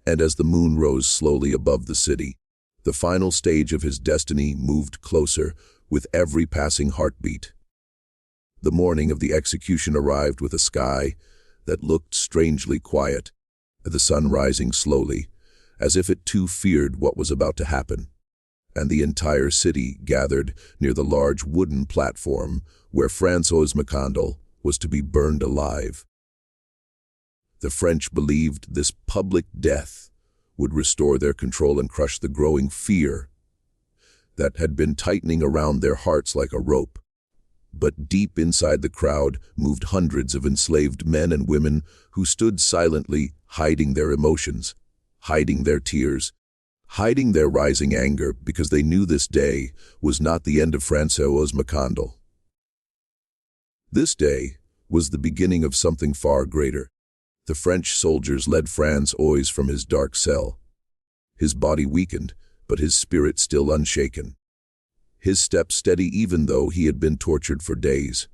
And as the moon rose slowly above the city, the final stage of his destiny moved closer with every passing heartbeat. The morning of the execution arrived with a sky that looked strangely quiet, the sun rising slowly, as if it too feared what was about to happen, and the entire city gathered near the large wooden platform where Francois Macandal was to be burned alive. The French believed this public death would restore their control and crush the growing fear that had been tightening around their hearts like a rope. But deep inside the crowd moved hundreds of enslaved men and women who stood silently, hiding their emotions, hiding their tears, hiding their rising anger, because they knew this day was not the end of Francois Macandal. This day was the beginning of something far greater. The French soldiers led Francois from his dark cell, his body weakened, but his spirit still unshaken, his steps steady even though he had been tortured for days.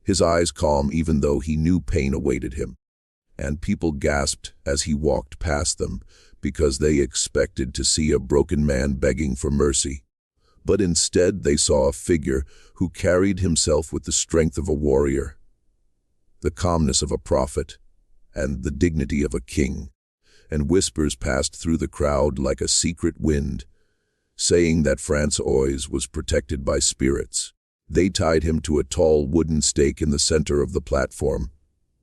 his eyes calm even though he knew pain awaited him. And people gasped as he walked past them because they expected to see a broken man begging for mercy. But instead they saw a figure who carried himself with the strength of a warrior, the calmness of a prophet, and the dignity of a king. And whispers passed through the crowd like a secret wind, saying that Francois was protected by spirits. They tied him to a tall wooden stake in the center of the platform,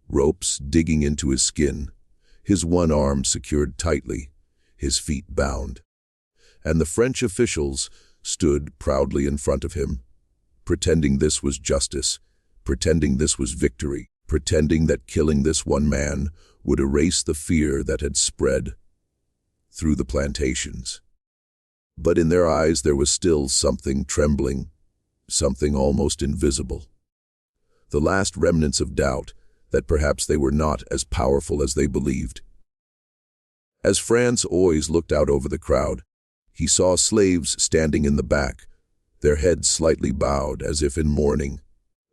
ropes digging into his skin, his one arm secured tightly, his feet bound. And the French officials stood proudly in front of him, pretending this was justice, pretending this was victory, pretending that killing this one man would erase the fear that had spread through the plantations. But in their eyes there was still something trembling, something almost invisible. The last remnants of doubt that perhaps they were not as powerful as they believed. As Francois looked out over the crowd, he saw slaves standing in the back, their heads slightly bowed as if in mourning,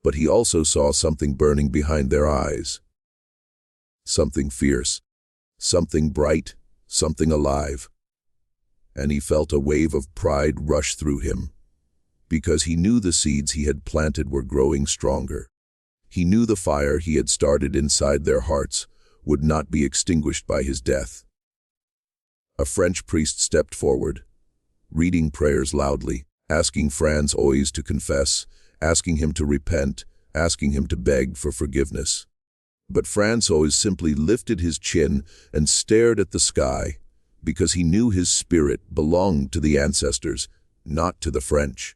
but he also saw something burning behind their eyes. Something fierce, something bright, something alive. And he felt a wave of pride rush through him, because he knew the seeds he had planted were growing stronger. He knew the fire he had started inside their hearts would not be extinguished by his death. A French priest stepped forward, reading prayers loudly, asking Francois to confess, asking him to repent, asking him to beg for forgiveness. But Francois simply lifted his chin and stared at the sky, because he knew his spirit belonged to the ancestors, not to the French.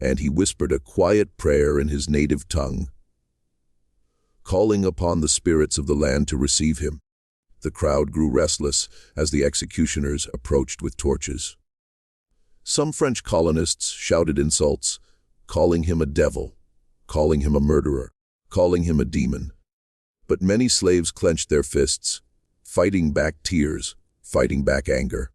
And he whispered a quiet prayer in his native tongue, calling upon the spirits of the land to receive him. The crowd grew restless as the executioners approached with torches. Some French colonists shouted insults, calling him a devil, calling him a murderer, calling him a demon. But many slaves clenched their fists, fighting back tears, fighting back anger,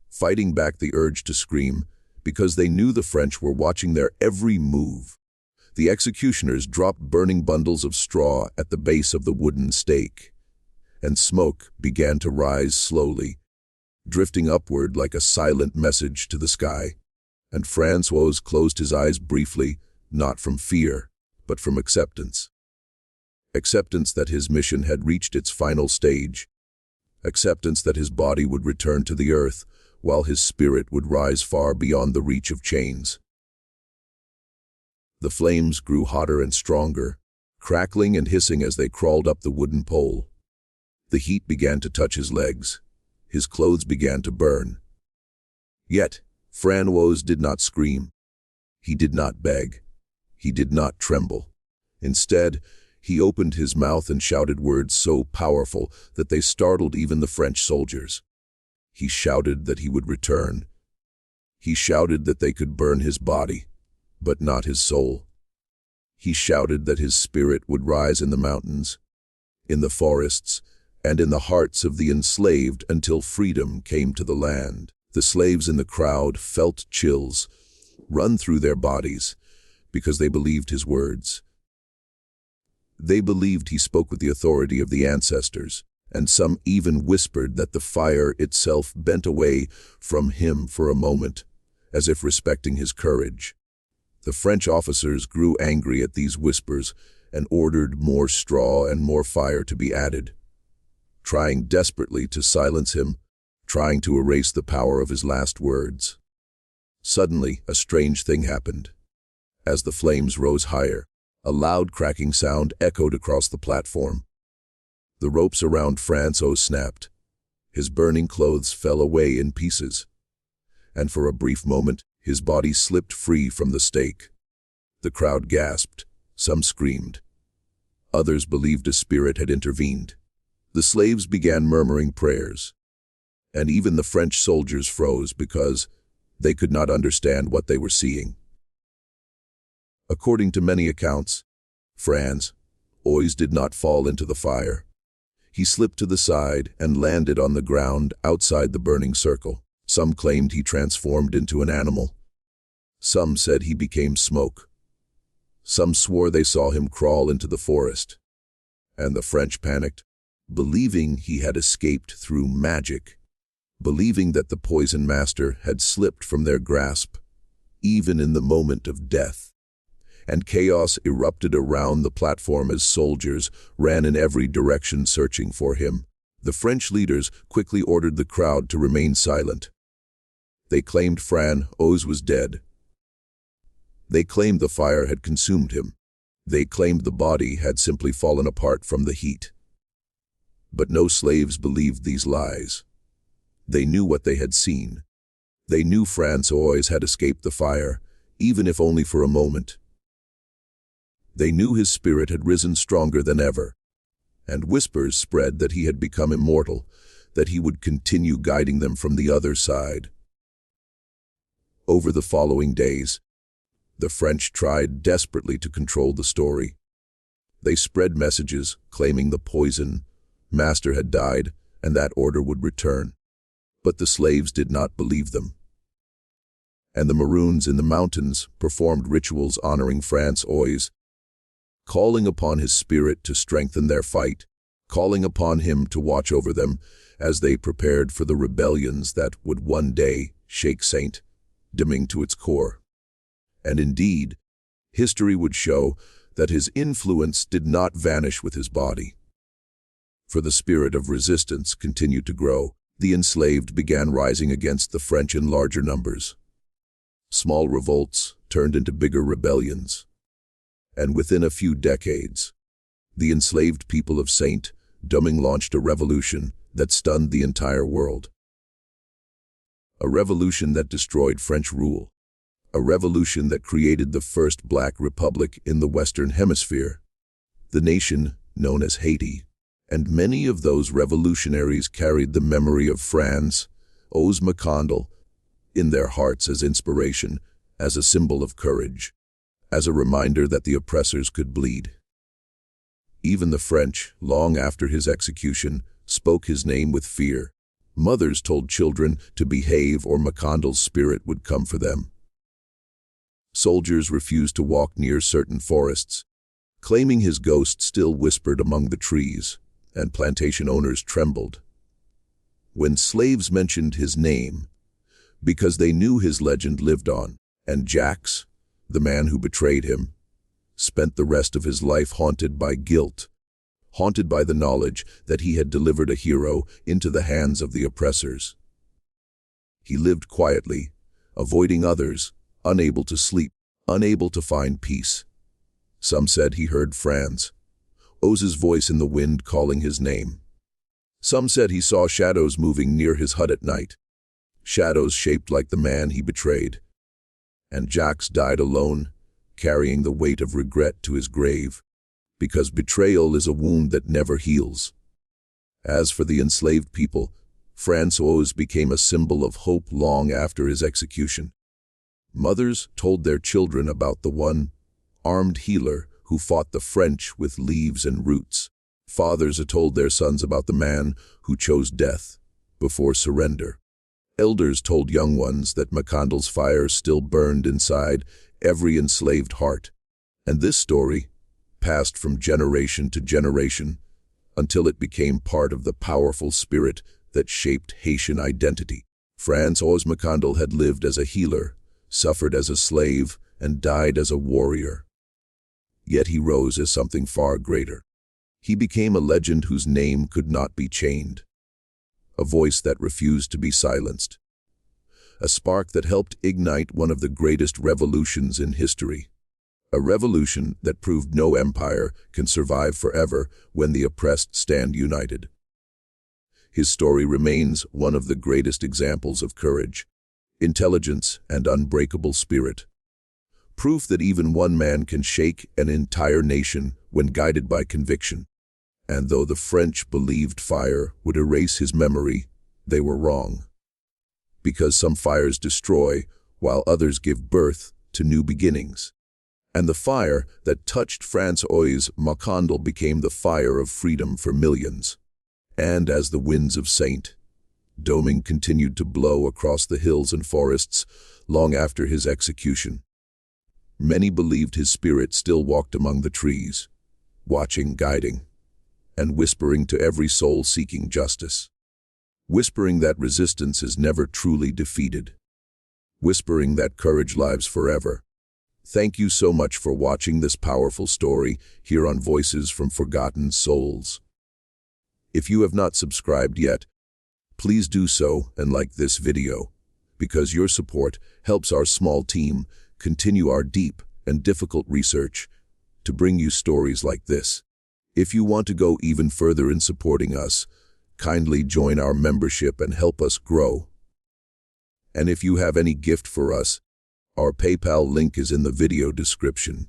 fighting back the urge to scream, because they knew the French were watching their every move. The executioners dropped burning bundles of straw at the base of the wooden stake, and smoke began to rise slowly, drifting upward like a silent message to the sky. And Francois closed his eyes briefly, not from fear, but from acceptance. Acceptance that his mission had reached its final stage. Acceptance that his body would return to the earth, while his spirit would rise far beyond the reach of chains. The flames grew hotter and stronger, crackling and hissing as they crawled up the wooden pole. The heat began to touch his legs. His clothes began to burn. Yet, Francois did not scream. He did not beg. He did not tremble. Instead, he opened his mouth and shouted words so powerful that they startled even the French soldiers. He shouted that he would return. He shouted that they could burn his body, but not his soul. He shouted that his spirit would rise in the mountains, in the forests, and in the hearts of the enslaved until freedom came to the land. The slaves in the crowd felt chills run through their bodies because they believed his words. They believed he spoke with the authority of the ancestors, and some even whispered that the fire itself bent away from him for a moment, as if respecting his courage. The French officers grew angry at these whispers and ordered more straw and more fire to be added, trying desperately to silence him, trying to erase the power of his last words. Suddenly, a strange thing happened. As the flames rose higher, a loud cracking sound echoed across the platform. The ropes around Francois snapped. His burning clothes fell away in pieces, and for a brief moment, his body slipped free from the stake. The crowd gasped. Some screamed. Others believed a spirit had intervened. The slaves began murmuring prayers, and even the French soldiers froze because they could not understand what they were seeing. According to many accounts, Francois did not fall into the fire. He slipped to the side and landed on the ground outside the burning circle. Some claimed he transformed into an animal. Some said he became smoke. Some swore they saw him crawl into the forest. And the French panicked, believing he had escaped through magic, believing that the poison master had slipped from their grasp, even in the moment of death. And chaos erupted around the platform as soldiers ran in every direction searching for him. The French leaders quickly ordered the crowd to remain silent. They claimed Francois was dead. They claimed the fire had consumed him. They claimed the body had simply fallen apart from the heat. But no slaves believed these lies. They knew what they had seen. They knew Francois had escaped the fire, even if only for a moment. They knew his spirit had risen stronger than ever, and whispers spread that he had become immortal, that he would continue guiding them from the other side. Over the following days, the French tried desperately to control the story. They spread messages claiming the poison master had died and that order would return. But the slaves did not believe them. And the Maroons in the mountains performed rituals honoring Francois, calling upon his spirit to strengthen their fight, calling upon him to watch over them as they prepared for the rebellions that would one day shake Saint-Domingue to its core. And indeed, history would show that his influence did not vanish with his body. For the spirit of resistance continued to grow. The enslaved began rising against the French in larger numbers. Small revolts turned into bigger rebellions. And within a few decades, the enslaved people of Saint-Domingue launched a revolution that stunned the entire world. A revolution that destroyed French rule. A revolution that created the first Black Republic in the Western Hemisphere, the nation known as Haiti. And many of those revolutionaries carried the memory of Francois Macandal in their hearts as inspiration, as a symbol of courage, as a reminder that the oppressors could bleed. Even the French, long after his execution, spoke his name with fear. Mothers told children to behave or Macandal's spirit would come for them. Soldiers refused to walk near certain forests, claiming his ghost still whispered among the trees, and plantation owners trembled when slaves mentioned his name, because they knew his legend lived on. And Jacques, the man who betrayed him, spent the rest of his life haunted by guilt, haunted by the knowledge that he had delivered a hero into the hands of the oppressors. He lived quietly, avoiding others, unable to sleep, unable to find peace. Some said he heard Francois's voice in the wind calling his name. Some said he saw shadows moving near his hut at night, shadows shaped like the man he betrayed. And Jacques died alone, carrying the weight of regret to his grave, because betrayal is a wound that never heals. As for the enslaved people, Francois became a symbol of hope long after his execution. Mothers told their children about the one armed healer who fought the French with leaves and roots. Fathers told their sons about the man who chose death before surrender. Elders told young ones that Macandal's fire still burned inside every enslaved heart. And this story passed from generation to generation until it became part of the powerful spirit that shaped Haitian identity. Francois Macandal had lived as a healer, suffered as a slave, and died as a warrior. Yet he rose as something far greater. He became a legend whose name could not be chained, a voice that refused to be silenced, a spark that helped ignite one of the greatest revolutions in history, a revolution that proved no empire can survive forever when the oppressed stand united. His story remains one of the greatest examples of courage, intelligence, and unbreakable spirit. Proof that even one man can shake an entire nation when guided by conviction. And though the French believed fire would erase his memory, they were wrong. Because some fires destroy, while others give birth to new beginnings. And the fire that touched Francois Macandal became the fire of freedom for millions. And as the winds of Saint-Domingue continued to blow across the hills and forests long after his execution, Many believed his spirit still walked among the trees, watching, guiding, and whispering to every soul seeking justice. Whispering that resistance is never truly defeated. Whispering that courage lives forever. Thank you so much for watching this powerful story here on Voices from Forgotten Souls. If you have not subscribed yet, please do so and like this video, because your support helps our small team continue our deep and difficult research to bring you stories like this. If you want to go even further in supporting us, kindly join our membership and help us grow. And if you have any gift for us, our PayPal link is in the video description.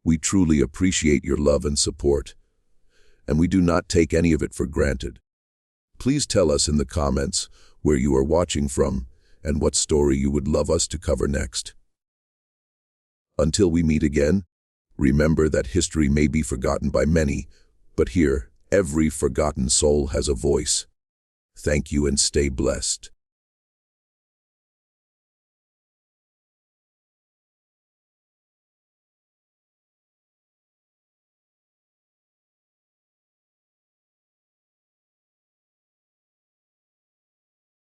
We truly appreciate your love and support, and we do not take any of it for granted. Please tell us in the comments where you are watching from and what story you would love us to cover next. Until we meet again, remember that history may be forgotten by many, but here, every forgotten soul has a voice. Thank you and stay blessed.